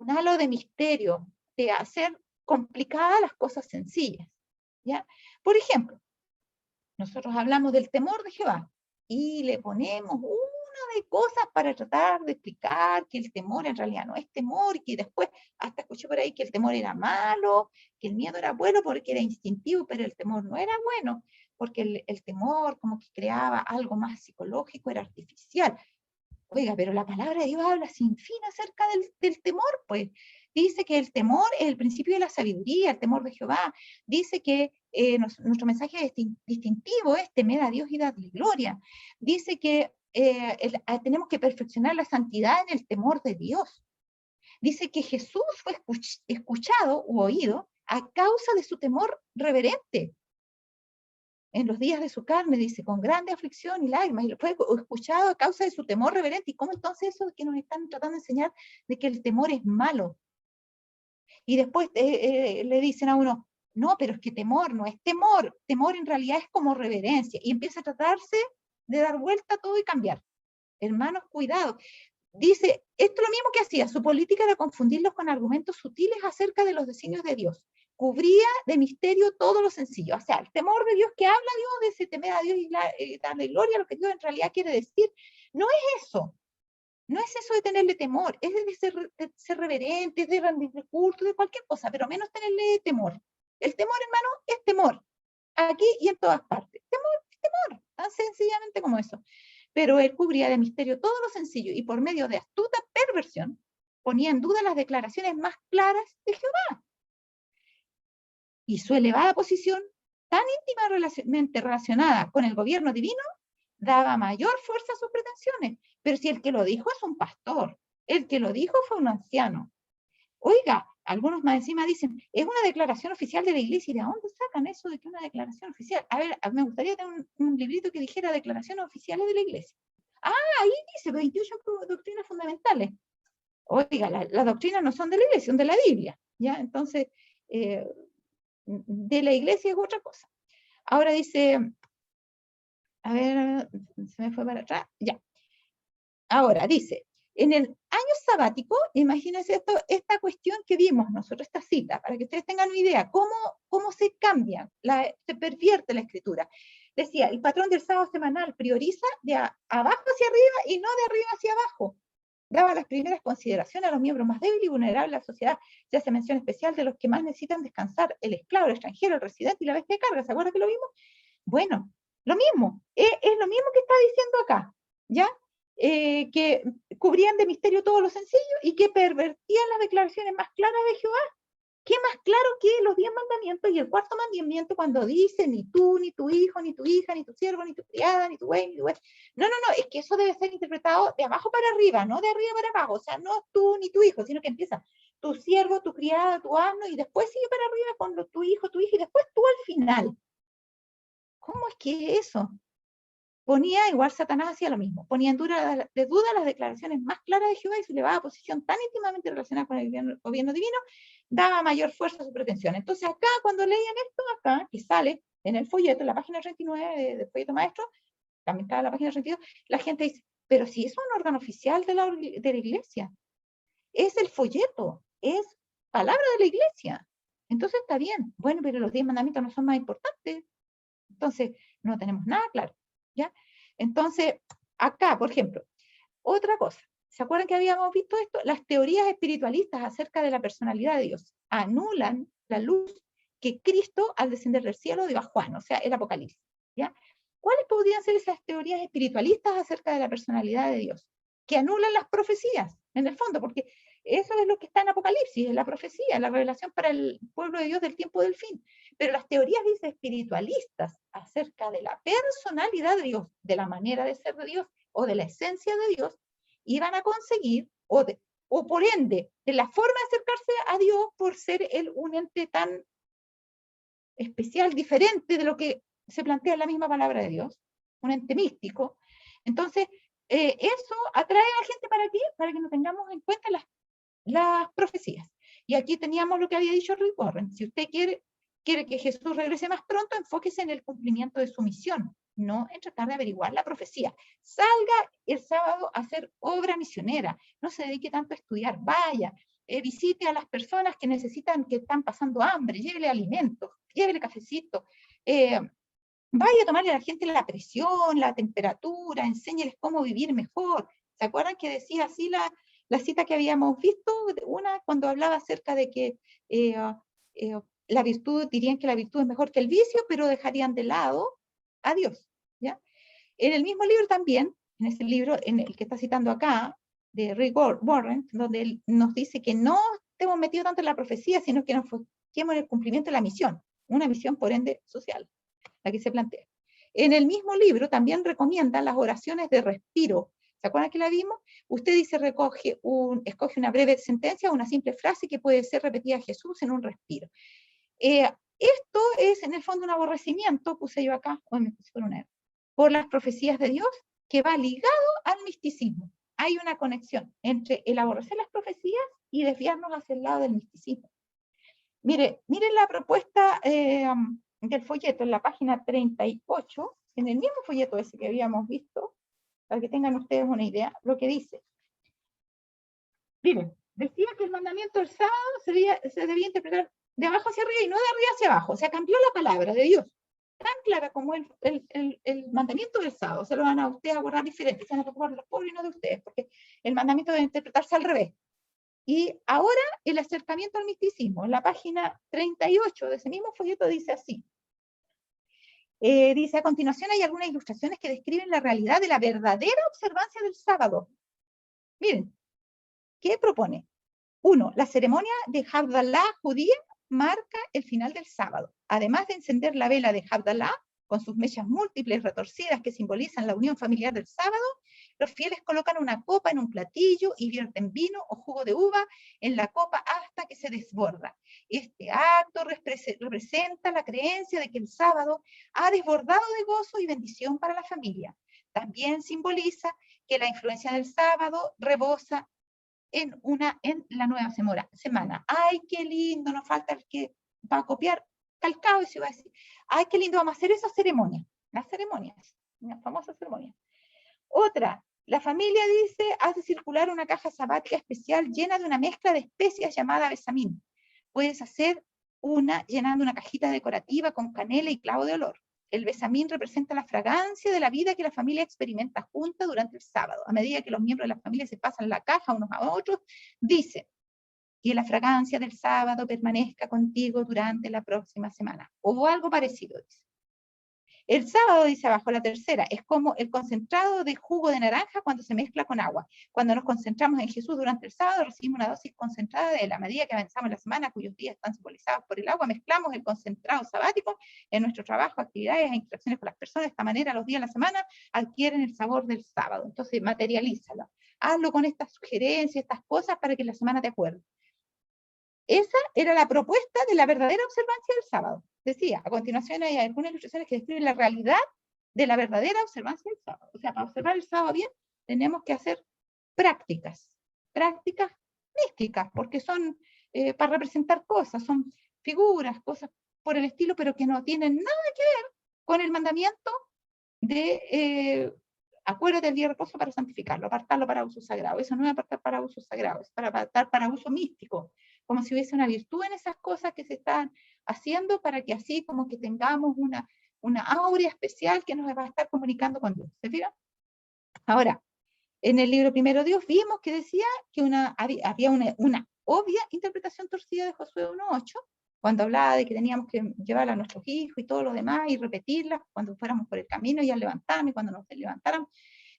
halo de misterio, de hacer complicadas las cosas sencillas. ¿Ya? Por ejemplo, nosotros hablamos del temor de Jehová y le ponemos una de cosas para tratar de explicar que el temor en realidad no es temor, y que después hasta escuché por ahí que el temor era malo, que el miedo era bueno porque era instintivo, pero el temor no era bueno, porque el temor como que creaba algo más psicológico, era artificial. Oiga, pero la palabra de Dios habla sin fin acerca del temor, pues. Dice que el temor es el principio de la sabiduría, el temor de Jehová. Dice que nuestro mensaje es distintivo, es temer a Dios y darle gloria. Dice que tenemos que perfeccionar la santidad en el temor de Dios. Dice que Jesús fue escuchado u oído a causa de su temor reverente. En los días de su carne, dice, con grande aflicción y lágrimas, y fue escuchado a causa de su temor reverente. ¿Y cómo entonces eso que nos están tratando de enseñar de que el temor es malo? Y después le dicen a uno, no, pero es que temor no es temor, temor en realidad es como reverencia, y empieza a tratarse de dar vuelta a todo y cambiar. Hermanos, cuidado. Dice, esto es lo mismo que hacía, su política era confundirlos con argumentos sutiles acerca de los designios de Dios. Cubría de misterio todo lo sencillo. O sea, el temor de Dios que habla Dios, de ese temer a Dios y darle gloria a lo que Dios en realidad quiere decir, no es eso. No es eso de tenerle temor, es de ser reverente, de rendirle culto, de cualquier cosa, pero menos tenerle temor. El temor, hermano, es temor. Aquí y en todas partes. Temor es temor, tan sencillamente como eso. Pero él cubría de misterio todo lo sencillo y por medio de astuta perversión ponía en duda las declaraciones más claras de Jehová. y su elevada posición, tan íntimamente relacionada con el gobierno divino, daba mayor fuerza a sus pretensiones. Pero si el que lo dijo es un pastor, el que lo dijo fue un anciano. Oiga, algunos más encima dicen, es una declaración oficial de la iglesia. ¿Y de dónde sacan eso de que una declaración oficial? A ver, me gustaría tener un librito que dijera declaraciones oficiales de la iglesia. Ah, ahí dice 28 doctrinas fundamentales. Oiga, las doctrinas no son de la iglesia, son de la Biblia, ¿ya? Entonces, de la iglesia es otra cosa. Ahora dice, a ver, se me fue para atrás, ya. Ahora dice, en el año sabático, imagínense esto, esta cuestión que vimos nosotros, esta cita, para que ustedes tengan una idea, cómo se cambia, se pervierte la escritura. Decía, el patrón del sábado semanal prioriza de abajo hacia arriba y no de arriba hacia abajo. Daba las primeras consideraciones a los miembros más débiles y vulnerables de la sociedad. Se hace mención especial de los que más necesitan descansar, el esclavo, el extranjero, el residente y la bestia de carga. ¿Se acuerdan que lo vimos? Bueno, lo mismo, es lo mismo que está diciendo acá, ¿ya? Que cubrían de misterio todo lo sencillo y que pervertían las declaraciones más claras de Jehová. ¿Qué más claro que los 10 mandamientos y el cuarto mandamiento cuando dice ni tú, ni tu hijo, ni tu hija, ni tu siervo, ni tu criada, ni tu güey, ni tu güey? No, es que eso debe ser interpretado de abajo para arriba, no de arriba para abajo. O sea, no tú ni tu hijo, sino que empieza tu siervo, tu criada, tu asno, y después sigue para arriba con tu hijo, y después tú al final. ¿Cómo es que es eso? Ponía, igual Satanás hacía lo mismo, ponía en duda las declaraciones más claras de Jehová y su elevada posición tan íntimamente relacionada con el gobierno divino, daba mayor fuerza a su pretensión. Entonces acá, cuando leían esto, acá, que sale en el folleto, en la página 39 del folleto maestro, también está en la página 32, la gente dice, pero si es un órgano oficial de la iglesia, es el folleto, es palabra de la iglesia. Entonces está bien, bueno, pero los 10 mandamientos no son más importantes. Entonces, no tenemos nada claro, ¿ya? Entonces, acá, por ejemplo, otra cosa. ¿Se acuerdan que habíamos visto esto? Las teorías espiritualistas acerca de la personalidad de Dios anulan la luz que Cristo al descender del cielo dio a Juan, o sea, el Apocalipsis, ¿ya? ¿Cuáles podrían ser esas teorías espiritualistas acerca de la personalidad de Dios? Que anulan las profecías, en el fondo, porque eso es lo que está en Apocalipsis, en la profecía, la revelación para el pueblo de Dios del tiempo del fin. Pero las teorías, dice, espiritualistas acerca de la personalidad de Dios, de la manera de ser de Dios o de la esencia de Dios, iban a conseguir, o por ende, de la forma de acercarse a Dios por ser él un ente tan especial, diferente de lo que se plantea en la misma palabra de Dios, un ente místico. Entonces, eso atrae a la gente ¿para qué? Para que no tengamos en cuenta las profecías. Y aquí teníamos lo que había dicho Rick Warren. Si usted quiere que Jesús regrese más pronto, enfóquese en el cumplimiento de su misión, no en tratar de averiguar la profecía. Salga el sábado a hacer obra misionera, no se dedique tanto a estudiar, vaya, visite a las personas que necesitan, que están pasando hambre, llévele alimentos, llévele cafecito, vaya a tomarle a la gente la presión, la temperatura, enséñeles cómo vivir mejor. ¿Se acuerdan que decía así la cita que habíamos visto? Una cuando hablaba acerca de que la virtud, dirían que la virtud es mejor que el vicio, pero dejarían de lado a Dios, ¿ya? En el mismo libro también, en ese libro, en el que está citando acá, de Rick Warren, donde él nos dice que no estemos metidos tanto en la profecía, sino que nos enfoquemos en el cumplimiento de la misión, una misión por ende social, la que se plantea. En el mismo libro también recomienda las oraciones de respiro. ¿Se acuerdan que la vimos? Usted dice, escoge una breve sentencia o una simple frase que puede ser repetida a Jesús en un respiro. Esto es en el fondo un aborrecimiento, puse yo acá, me puse por una, por las profecías de Dios, que va ligado al misticismo. Hay una conexión entre el aborrecer las profecías y desviarnos hacia el lado del misticismo. Miren la propuesta del folleto en la página 38, en el mismo folleto ese que habíamos visto, para que tengan ustedes una idea, lo que dice. Miren, decía que el mandamiento del sábado se debía interpretar de abajo hacia arriba y no de arriba hacia abajo. O sea, cambió la palabra de Dios. Tan clara como el mandamiento del sábado. Se lo van a ustedes a borrar diferente. Se van a preocupar de los pobres y no de ustedes, porque el mandamiento debe interpretarse al revés. Y ahora el acercamiento al misticismo. En la página 38 de ese mismo folleto dice así. Dice, a continuación hay algunas ilustraciones que describen la realidad de la verdadera observancia del sábado. Miren, ¿qué propone? 1. La ceremonia de Havdalah judía marca el final del sábado. Además de encender la vela de Havdalah, con sus mechas múltiples retorcidas que simbolizan la unión familiar del sábado, los fieles colocan una copa en un platillo y vierten vino o jugo de uva en la copa hasta que se desborda. Este acto representa la creencia de que el sábado ha desbordado de gozo y bendición para la familia. También simboliza que la influencia del sábado rebosa en la nueva semana. ¡Ay, qué lindo! Nos falta el que va a copiar calcado y se va a decir, ¡ay, qué lindo! Vamos a hacer esas ceremonias. Las ceremonias, las famosas ceremonias. Otra, la familia dice, hace circular una caja sabática especial llena de una mezcla de especias llamada besamín. Puedes hacer una llenando una cajita decorativa con canela y clavo de olor. El besamín representa la fragancia de la vida que la familia experimenta junta durante el sábado. A medida que los miembros de la familia se pasan la caja unos a otros, dice que la fragancia del sábado permanezca contigo durante la próxima semana. O algo parecido, dice. El sábado, dice abajo la tercera, es como el concentrado de jugo de naranja cuando se mezcla con agua. Cuando nos concentramos en Jesús durante el sábado, recibimos una dosis concentrada de él. A medida que avanzamos en la semana, cuyos días están simbolizados por el agua, mezclamos el concentrado sabático en nuestro trabajo, actividades e interacciones con las personas. De esta manera, los días de la semana adquieren el sabor del sábado. Entonces, materialízalo. Hazlo con estas sugerencias, estas cosas, para que la semana te acuerdes. Esa era la propuesta de la verdadera observancia del sábado. Decía, a continuación hay algunas ilustraciones que describen la realidad de la verdadera observancia del sábado. O sea, para observar el sábado bien, tenemos que hacer prácticas místicas, porque son para representar cosas, son figuras, cosas por el estilo, pero que no tienen nada que ver con el mandamiento de acuérdate del día de reposo para santificarlo, apartarlo para uso sagrado. Eso no es apartar para uso sagrado, es para apartar para uso místico, como si hubiese una virtud en esas cosas que se están haciendo para que así como que tengamos una aurea especial que nos va a estar comunicando con Dios. ¿Se fijan? Ahora, en el libro Primero Dios vimos que decía que había una obvia interpretación torcida de Josué 1.8, cuando hablaba de que teníamos que llevar a nuestros hijos y todo lo demás y repetirlas cuando fuéramos por el camino y al levantarnos y cuando nos levantáramos.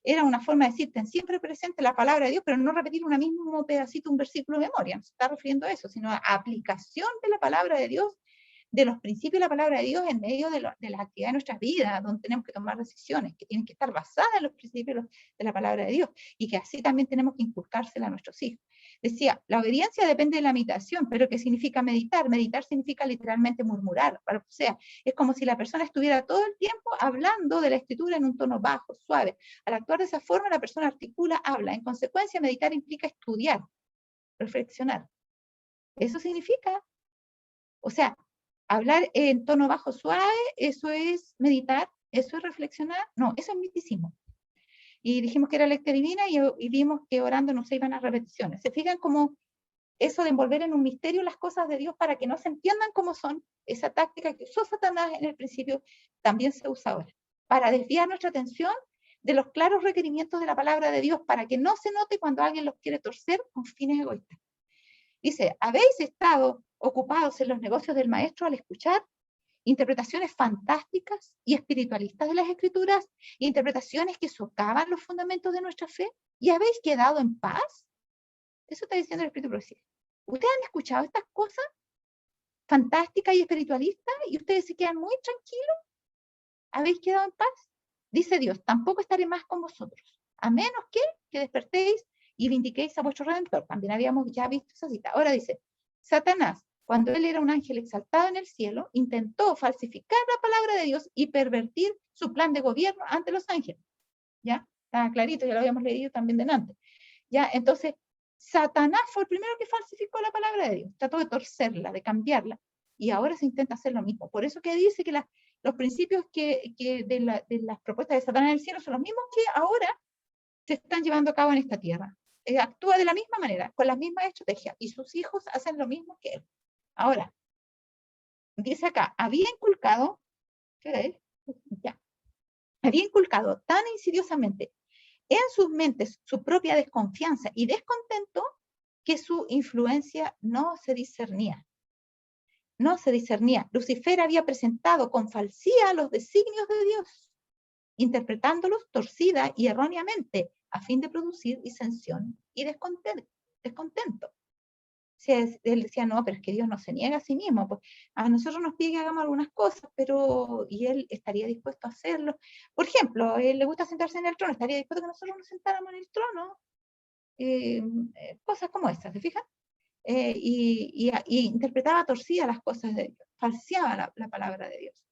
Era una forma de decir, ten siempre presente la palabra de Dios, pero no repetir un mismo pedacito, un versículo de memoria. No se está refiriendo a eso, sino a aplicación de la palabra de Dios, de los principios de la palabra de Dios en medio de las actividades de nuestras vidas, donde tenemos que tomar decisiones que tienen que estar basadas en los principios de la palabra de Dios, y que así también tenemos que inculcársela a nuestros hijos. Decía, la obediencia depende de la meditación, pero ¿qué significa meditar? Meditar significa literalmente murmurar, o sea, es como si la persona estuviera todo el tiempo hablando de la escritura en un tono bajo, suave. Al actuar de esa forma, la persona articula, habla. En consecuencia, meditar implica estudiar, reflexionar. Eso significa, o sea, hablar en tono bajo suave, eso es meditar, eso es reflexionar, no, eso es misticismo. Y dijimos que era lectura divina y vimos que orando no se iban a repeticiones. ¿Se fijan cómo eso de envolver en un misterio las cosas de Dios para que no se entiendan cómo son? Esa táctica que usó Satanás en el principio también se usa ahora, para desviar nuestra atención de los claros requerimientos de la palabra de Dios, para que no se note cuando alguien los quiere torcer con fines egoístas. Dice, ¿habéis estado ocupados en los negocios del maestro al escuchar interpretaciones fantásticas y espiritualistas de las escrituras, interpretaciones que socavan los fundamentos de nuestra fe? ¿Y habéis quedado en paz? Eso está diciendo el Espíritu Profecía. ¿Ustedes han escuchado estas cosas fantásticas y espiritualistas y ustedes se quedan muy tranquilos? ¿Habéis quedado en paz? Dice Dios, tampoco estaré más con vosotros, a menos que despertéis y vindiquéis a vuestro Redentor. También habíamos ya visto esa cita. Ahora dice, Satanás, cuando él era un ángel exaltado en el cielo, intentó falsificar la palabra de Dios y pervertir su plan de gobierno ante los ángeles. ¿Ya? Está clarito, ya lo habíamos leído también delante. ¿Ya? Entonces, Satanás fue el primero que falsificó la palabra de Dios, trató de torcerla, de cambiarla, y ahora se intenta hacer lo mismo. Por eso que dice que los principios de las propuestas de Satanás en el cielo son los mismos que ahora se están llevando a cabo en esta tierra. Actúa de la misma manera, con las mismas estrategias, y sus hijos hacen lo mismo que él. Ahora, dice acá, había inculcado tan insidiosamente en sus mentes su propia desconfianza y descontento que su influencia no se discernía. No se discernía. Lucifer había presentado con falsía los designios de Dios, interpretándolos torcida y erróneamente a fin de producir disensión y descontento. Él decía, no, pero es que Dios no se niega a sí mismo, pues a nosotros nos pide que hagamos algunas cosas, pero, y Él estaría dispuesto a hacerlo. Por ejemplo, a Él le gusta sentarse en el trono, estaría dispuesto a que nosotros nos sentáramos en el trono, cosas como esas, ¿se fijan? Y interpretaba torcida las cosas de Dios, falseaba la palabra de Dios.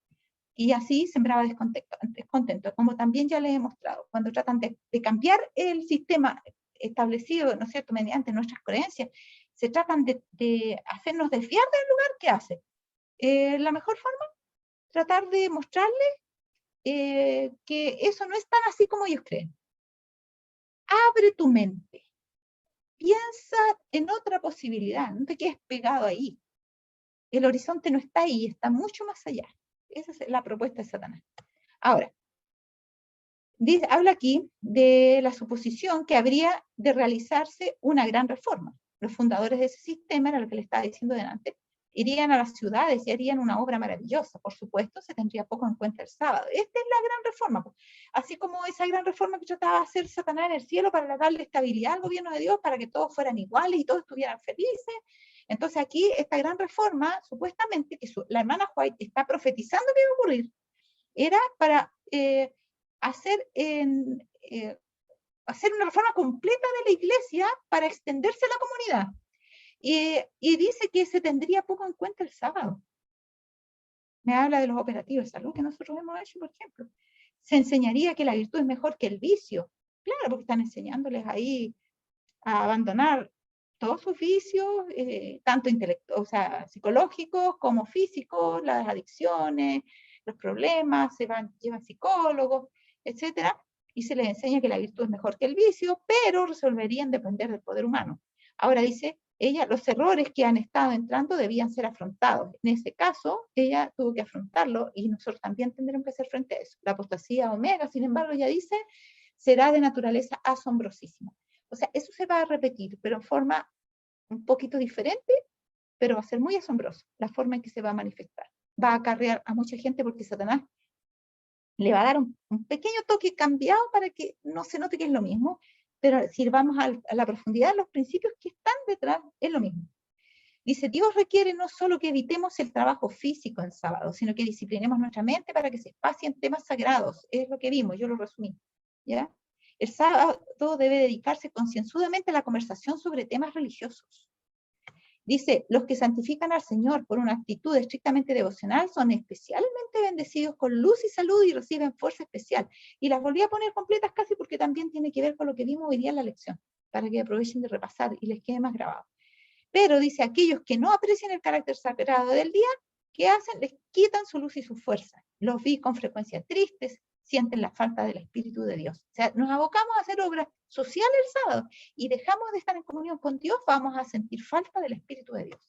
Y así sembraba descontento, como también ya les he mostrado, cuando tratan de cambiar el sistema establecido, ¿no es cierto?, mediante nuestras creencias, se tratan de hacernos desviar del lugar que hace. La mejor forma, tratar de mostrarles que eso no es tan así como ellos creen. Abre tu mente, piensa en otra posibilidad, no te quedes pegado ahí. El horizonte no está ahí, está mucho más allá. Esa es la propuesta de Satanás. Ahora, habla aquí de la suposición que habría de realizarse una gran reforma. Los fundadores de ese sistema, era lo que le estaba diciendo delante, irían a las ciudades y harían una obra maravillosa. Por supuesto, se tendría poco en cuenta el sábado. Esta es la gran reforma. Así como esa gran reforma que trataba de hacer Satanás en el cielo para darle estabilidad al gobierno de Dios, para que todos fueran iguales y todos estuvieran felices. Entonces aquí, esta gran reforma, supuestamente, que la hermana White está profetizando que iba a ocurrir, era para hacer una reforma completa de la iglesia para extenderse a la comunidad. Y dice que se tendría poco en cuenta el sábado. Me habla de los operativos de salud que nosotros hemos hecho, por ejemplo. Se enseñaría que la virtud es mejor que el vicio. Claro, porque están enseñándoles ahí a abandonar todos sus vicios, tanto psicológicos como físicos, las adicciones, los problemas, llevan psicólogos, etcétera, y se les enseña que la virtud es mejor que el vicio, pero resolverían depender del poder humano. Ahora dice ella, los errores que han estado entrando debían ser afrontados. En ese caso, ella tuvo que afrontarlo y nosotros también tendremos que hacer frente a eso. La apostasía omega, sin embargo, ella dice, será de naturaleza asombrosísima. O sea, eso se va a repetir, pero en forma un poquito diferente, pero va a ser muy asombroso la forma en que se va a manifestar. Va a acarrear a mucha gente porque Satanás le va a dar un pequeño toque cambiado para que no se note que es lo mismo, pero si vamos a la profundidad de los principios que están detrás, es lo mismo. Dice, Dios requiere no solo que evitemos el trabajo físico en sábado, sino que disciplinemos nuestra mente para que se espacien temas sagrados. Es lo que vimos, yo lo resumí. ¿Ya? El sábado debe dedicarse concienzudamente a la conversación sobre temas religiosos. Dice, los que santifican al Señor por una actitud estrictamente devocional son especialmente bendecidos con luz y salud y reciben fuerza especial. Y las volví a poner completas casi porque también tiene que ver con lo que vimos hoy día en la lección, para que aprovechen de repasar y les quede más grabado. Pero dice, aquellos que no aprecian el carácter sagrado del día, ¿qué hacen? Les quitan su luz y su fuerza. Los vi con frecuencia tristes, sienten la falta del Espíritu de Dios. O sea, nos abocamos a hacer obras sociales el sábado y dejamos de estar en comunión con Dios, vamos a sentir falta del Espíritu de Dios.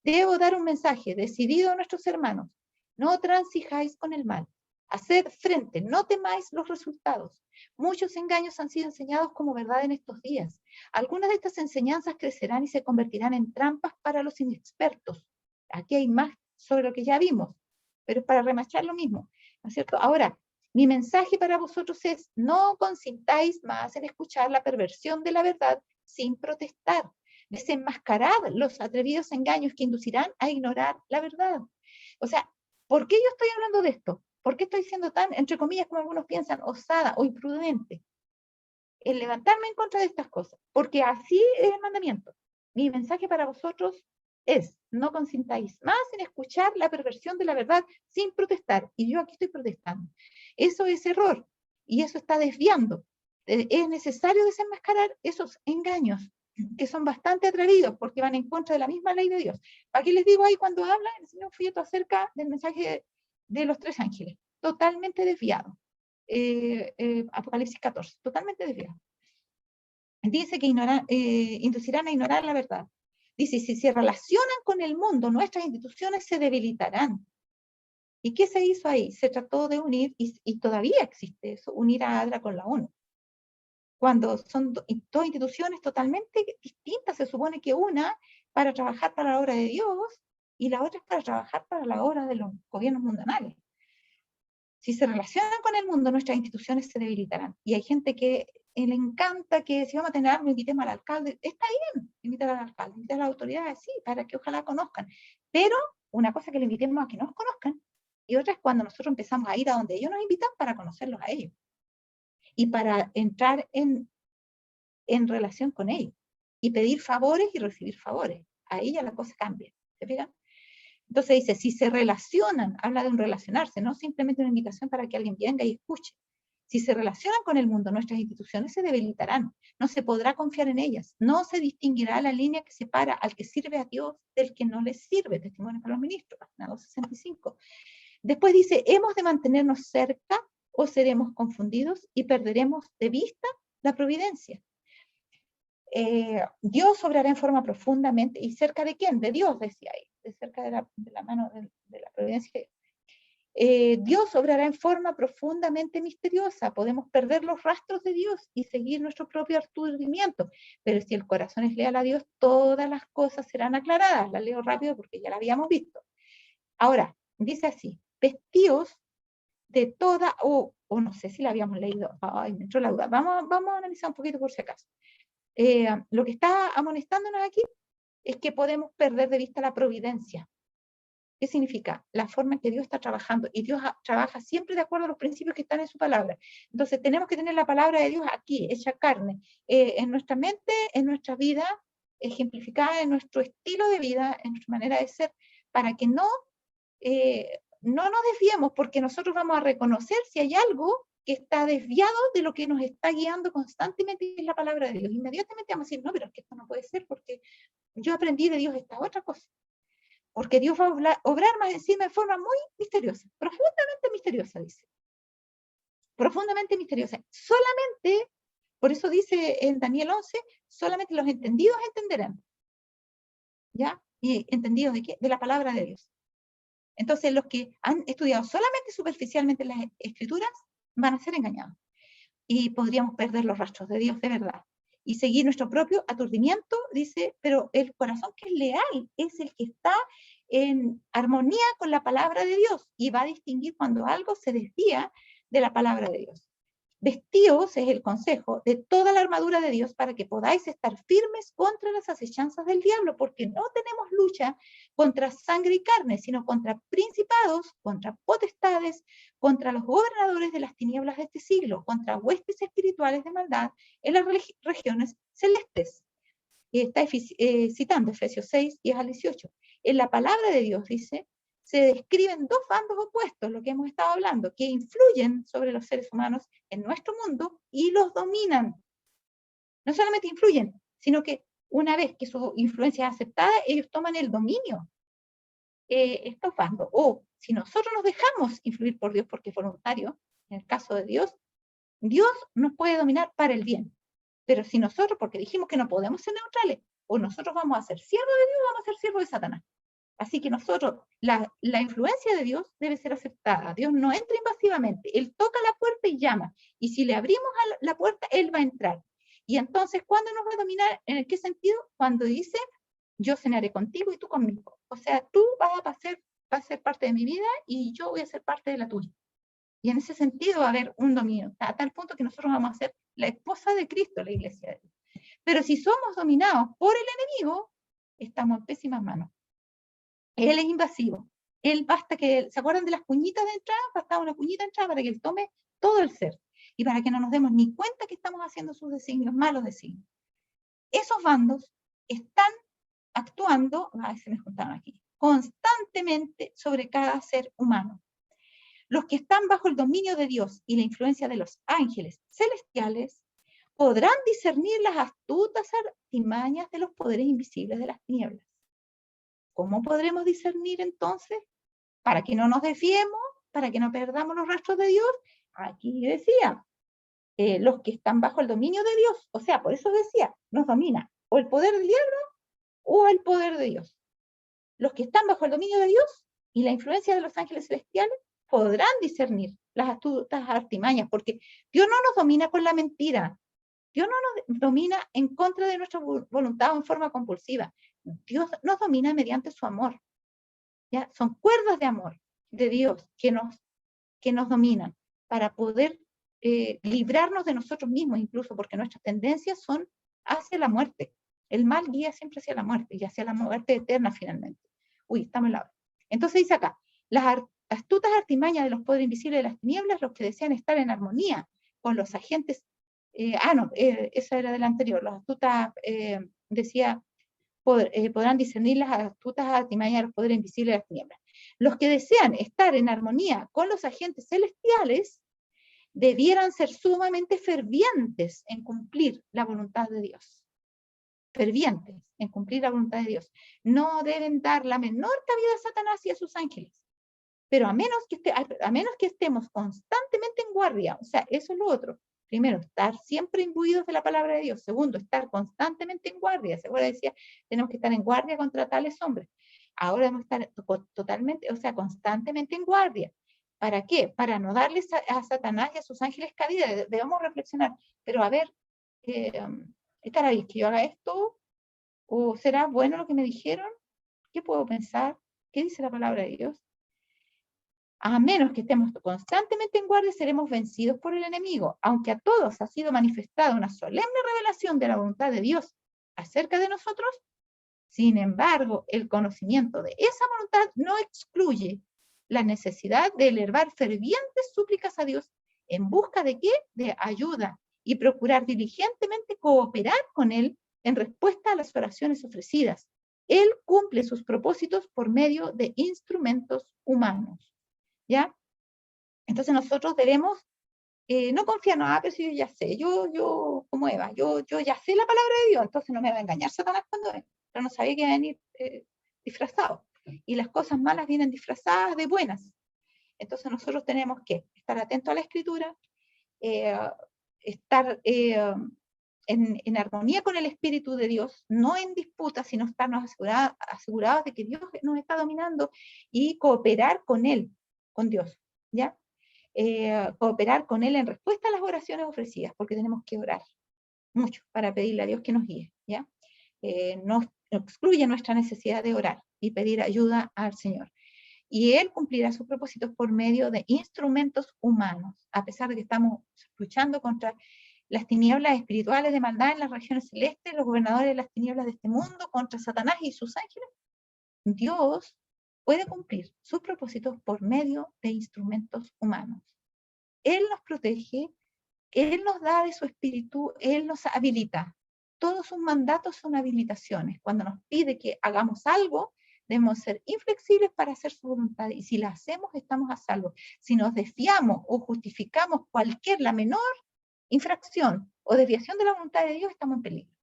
Debo dar un mensaje decidido a nuestros hermanos. No transijáis con el mal. Haced frente, no temáis los resultados. Muchos engaños han sido enseñados como verdad en estos días. Algunas de estas enseñanzas crecerán y se convertirán en trampas para los inexpertos. Aquí hay más sobre lo que ya vimos, pero es para remachar lo mismo, ¿no es cierto? Ahora, mi mensaje para vosotros es, no consintáis más en escuchar la perversión de la verdad sin protestar. Desenmascarad los atrevidos engaños que inducirán a ignorar la verdad. O sea, ¿por qué yo estoy hablando de esto? ¿Por qué estoy siendo tan, entre comillas, como algunos piensan, osada o imprudente? El levantarme en contra de estas cosas, porque así es el mandamiento. Mi mensaje para vosotros es, no consintáis más en escuchar la perversión de la verdad sin protestar. Y yo aquí estoy protestando. Eso es error y eso está desviando. Es necesario desenmascarar esos engaños que son bastante atrevidos porque van en contra de la misma ley de Dios. ¿Para qué les digo ahí cuando habla el Señor folleto acerca del mensaje de los 3 ángeles? Totalmente desviado. Apocalipsis 14, totalmente desviado. Dice que inducirán a ignorar la verdad. Dice, si se relacionan con el mundo, nuestras instituciones se debilitarán. ¿Y qué se hizo ahí? Se trató de unir, y todavía existe eso, unir a ADRA con la ONU. Cuando son dos instituciones totalmente distintas, se supone que una para trabajar para la obra de Dios y la otra es para trabajar para la obra de los gobiernos mundanales. Si se relacionan con el mundo, nuestras instituciones se debilitarán. Y hay gente que le encanta que si vamos a tener algo, invitemos al alcalde. Está bien invitar al alcalde, invitar a las autoridades, sí, para que ojalá conozcan. Pero una cosa que le invitemos a que nos conozcan, y otra es cuando nosotros empezamos a ir a donde ellos nos invitan para conocerlos a ellos. Y para entrar en relación con ellos. Y pedir favores y recibir favores. Ahí ya la cosa cambia. ¿Se fijan? Entonces dice, si se relacionan, habla de un relacionarse, no simplemente una invitación para que alguien venga y escuche. Si se relacionan con el mundo, nuestras instituciones se debilitarán, no se podrá confiar en ellas, no se distinguirá la línea que separa al que sirve a Dios del que no les sirve. Testimonio para los ministros, página 265. Después dice, hemos de mantenernos cerca o seremos confundidos y perderemos de vista la providencia. Dios obrará en forma profundamente, ¿y cerca de quién? De Dios, decía ahí, de cerca de la mano de la providencia. Dios obrará en forma profundamente misteriosa, podemos perder los rastros de Dios y seguir nuestro propio aturdimiento, pero si el corazón es leal a Dios, todas las cosas serán aclaradas. La leo rápido porque ya la habíamos visto. Ahora, dice así, vestidos de toda, o no sé si la habíamos leído, ay, me entró la duda, vamos a analizar un poquito por si acaso. Lo que está amonestándonos aquí es que podemos perder de vista la providencia. ¿Qué significa? La forma en que Dios está trabajando. Y Dios trabaja siempre de acuerdo a los principios que están en su palabra. Entonces tenemos que tener la palabra de Dios aquí, hecha carne, en nuestra mente, en nuestra vida, ejemplificada en nuestro estilo de vida, en nuestra manera de ser, para que no nos desviemos, porque nosotros vamos a reconocer si hay algo que está desviado de lo que nos está guiando constantemente, es la palabra de Dios. Inmediatamente vamos a decir, no, pero es que esto no puede ser, porque yo aprendí de Dios esta otra cosa. Porque Dios va a obrar más encima de forma muy misteriosa, profundamente misteriosa, dice. Profundamente misteriosa. Solamente, por eso dice en Daniel 11, solamente los entendidos entenderán. ¿Ya? ¿Y entendidos de qué? De la palabra de Dios. Entonces, los que han estudiado solamente superficialmente las escrituras van a ser engañados. Y podríamos perder los rastros de Dios de verdad. Y seguir nuestro propio aturdimiento, dice, pero el corazón que es leal es el que está en armonía con la palabra de Dios y va a distinguir cuando algo se desvía de la palabra de Dios. Vestíos, es el consejo, de toda la armadura de Dios para que podáis estar firmes contra las acechanzas del diablo, porque no tenemos lucha contra sangre y carne, sino contra principados, contra potestades, contra los gobernadores de las tinieblas de este siglo, contra huestes espirituales de maldad en las regiones celestes. Y está citando Efesios 6, 10 al 18. En la palabra de Dios dice, se describen dos bandos opuestos, lo que hemos estado hablando, que influyen sobre los seres humanos en nuestro mundo y los dominan. No solamente influyen, sino que una vez que su influencia es aceptada, ellos toman el dominio. Estos bandos. O si nosotros nos dejamos influir por Dios porque es voluntario, en el caso de Dios, Dios nos puede dominar para el bien. Pero si nosotros, porque dijimos que no podemos ser neutrales, o nosotros vamos a ser siervos de Dios, vamos a ser siervos de Satanás. Así que nosotros, la influencia de Dios debe ser aceptada. Dios no entra invasivamente. Él toca la puerta y llama. Y si le abrimos la puerta, Él va a entrar. Y entonces, ¿cuándo nos va a dominar? ¿En qué sentido? Cuando dice, yo cenaré contigo y tú conmigo. O sea, tú vas a ser parte de mi vida y yo voy a ser parte de la tuya. Y en ese sentido va a haber un dominio, a tal punto que nosotros vamos a ser la esposa de Cristo, la iglesia de Dios. Pero si somos dominados por el enemigo, estamos en pésimas manos. Él es invasivo. Él basta que, ¿se acuerdan de las cuñitas de entrada? Bastaba una cuñita de entrada para que él tome todo el ser. Y para que no nos demos ni cuenta que estamos haciendo sus designios, malos designios. Esos bandos están actuando, se me juntaron aquí, constantemente sobre cada ser humano. Los que están bajo el dominio de Dios y la influencia de los ángeles celestiales podrán discernir las astutas artimañas de los poderes invisibles de las tinieblas. ¿Cómo podremos discernir entonces? Para que no nos desviemos, para que no perdamos los rastros de Dios. Aquí decía, los que están bajo el dominio de Dios, o sea, por eso decía, nos domina o el poder del diablo o el poder de Dios. Los que están bajo el dominio de Dios y la influencia de los ángeles celestiales podrán discernir las astutas artimañas, porque Dios no nos domina con la mentira. Dios no nos domina en contra de nuestra voluntad o en forma compulsiva. Dios nos domina mediante su amor. ¿Ya? Son cuerdas de amor de Dios que nos dominan para poder librarnos de nosotros mismos incluso, porque nuestras tendencias son hacia la muerte. El mal guía siempre hacia la muerte y hacia la muerte eterna finalmente. Uy, estamos en la hora. Entonces dice acá, las astutas artimañas de los poderes invisibles de las tinieblas, los que desean estar en armonía con los agentes, esa era del anterior, los astutas, decía, podrán discernir las astutas artimañas de los poderes invisibles de las tinieblas. Los que desean estar en armonía con los agentes celestiales debieran ser sumamente fervientes en cumplir la voluntad de Dios. Fervientes en cumplir la voluntad de Dios. No deben dar la menor cabida a Satanás y a sus ángeles. Pero a menos que estemos constantemente en guardia, o sea, eso es lo otro. Primero, estar siempre imbuidos de la palabra de Dios. Segundo, estar constantemente en guardia. Seguro decía, tenemos que estar en guardia contra tales hombres. Ahora debemos estar totalmente, o sea, constantemente en guardia. ¿Para qué? Para no darles a Satanás y a sus ángeles cabida. Debemos reflexionar. Pero a ver, ¿estará bien que yo haga esto? ¿O será bueno lo que me dijeron? ¿Qué puedo pensar? ¿Qué dice la palabra de Dios? A menos que estemos constantemente en guardia, seremos vencidos por el enemigo. Aunque a todos ha sido manifestada una solemne revelación de la voluntad de Dios acerca de nosotros, sin embargo, el conocimiento de esa voluntad no excluye la necesidad de elevar fervientes súplicas a Dios en busca de qué? De ayuda y procurar diligentemente cooperar con Él en respuesta a las oraciones ofrecidas. Él cumple sus propósitos por medio de instrumentos humanos. ¿Ya? Entonces nosotros debemos no confiar, no, pero si yo ya sé, yo como Eva, yo ya sé la palabra de Dios, entonces no me va a engañar Satanás cuando venga, pero no sabía que iba a venir disfrazado. Y las cosas malas vienen disfrazadas de buenas. Entonces nosotros tenemos que estar atentos a la Escritura, estar en armonía con el Espíritu de Dios, no en disputa, sino estarnos asegurados de que Dios nos está dominando y cooperar con Él, con Dios, ¿ya? Cooperar con Él en respuesta a las oraciones ofrecidas, porque tenemos que orar mucho para pedirle a Dios que nos guíe, ¿ya? No excluye nuestra necesidad de orar y pedir ayuda al Señor. Y Él cumplirá sus propósitos por medio de instrumentos humanos, a pesar de que estamos luchando contra las tinieblas espirituales de maldad en las regiones celestes, los gobernadores de las tinieblas de este mundo, contra Satanás y sus ángeles. Dios puede cumplir sus propósitos por medio de instrumentos humanos. Él nos protege, Él nos da de su espíritu, Él nos habilita. Todos sus mandatos son habilitaciones. Cuando nos pide que hagamos algo, debemos ser inflexibles para hacer su voluntad. Y si la hacemos, estamos a salvo. Si nos desviamos o justificamos la menor infracción o desviación de la voluntad de Dios, estamos en peligro.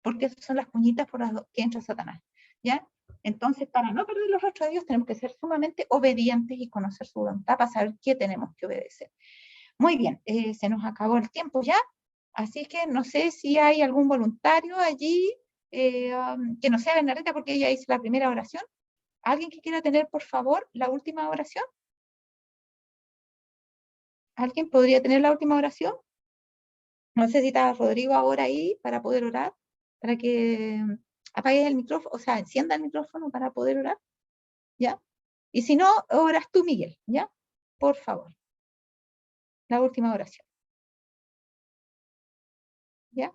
Porque esas son las cuñitas por las que entra Satanás. ¿Ya? Entonces, para no perder los rostros de Dios, tenemos que ser sumamente obedientes y conocer su voluntad para saber qué tenemos que obedecer. Muy bien, se nos acabó el tiempo ya, así que no sé si hay algún voluntario allí que no sea Bernardita, porque ella hizo la primera oración. ¿Alguien que quiera tener, por favor, la última oración? ¿Alguien podría tener la última oración? No sé si está Rodrigo ahora ahí para poder orar, para que apagues el micrófono, o sea, encienda el micrófono para poder orar, ¿ya? Y si no, oras tú, Miguel, ¿ya? Por favor. La última oración. ¿Ya?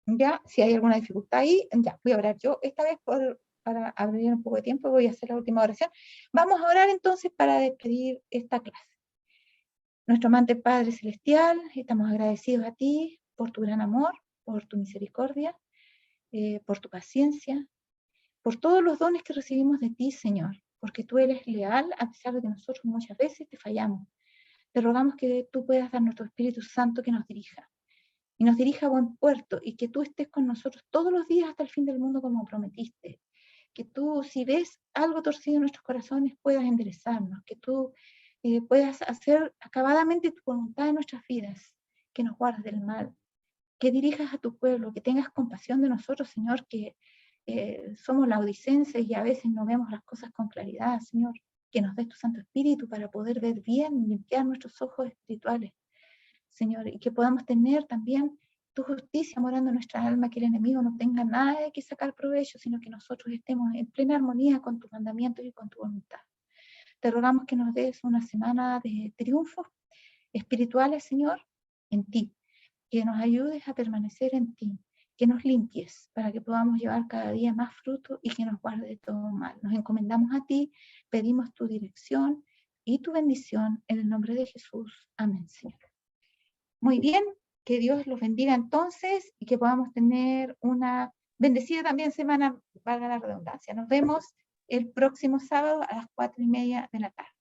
Ya, si hay alguna dificultad ahí, ya, voy a orar yo esta vez para abrir un poco de tiempo, voy a hacer la última oración. Vamos a orar entonces para despedir esta clase. Nuestro amante Padre Celestial, estamos agradecidos a ti por tu gran amor, por tu misericordia, por tu paciencia, por todos los dones que recibimos de ti, Señor, porque tú eres leal a pesar de que nosotros muchas veces te fallamos. Te rogamos que tú puedas darnos tu Espíritu Santo que nos dirija y nos dirija a buen puerto, y que tú estés con nosotros todos los días hasta el fin del mundo como prometiste. Que tú, si ves algo torcido en nuestros corazones, puedas enderezarnos, que tú puedas hacer acabadamente tu voluntad en nuestras vidas, que nos guardes del mal, que dirijas a tu pueblo, que tengas compasión de nosotros, Señor, que somos laodicenses y a veces no vemos las cosas con claridad, Señor, que nos des tu Santo Espíritu para poder ver bien, limpiar nuestros ojos espirituales, Señor, y que podamos tener también tu justicia morando en nuestra alma, que el enemigo no tenga nada de que sacar provecho, sino que nosotros estemos en plena armonía con tus mandamientos y con tu voluntad. Te rogamos que nos des una semana de triunfos espirituales, Señor, en ti, que nos ayudes a permanecer en ti, que nos limpies para que podamos llevar cada día más fruto y que nos guarde de todo mal. Nos encomendamos a ti, pedimos tu dirección y tu bendición en el nombre de Jesús. Amén, Señor. Muy bien, que Dios los bendiga entonces y que podamos tener una bendecida también semana, valga la redundancia. Nos vemos el próximo sábado a las 4:30 de la tarde.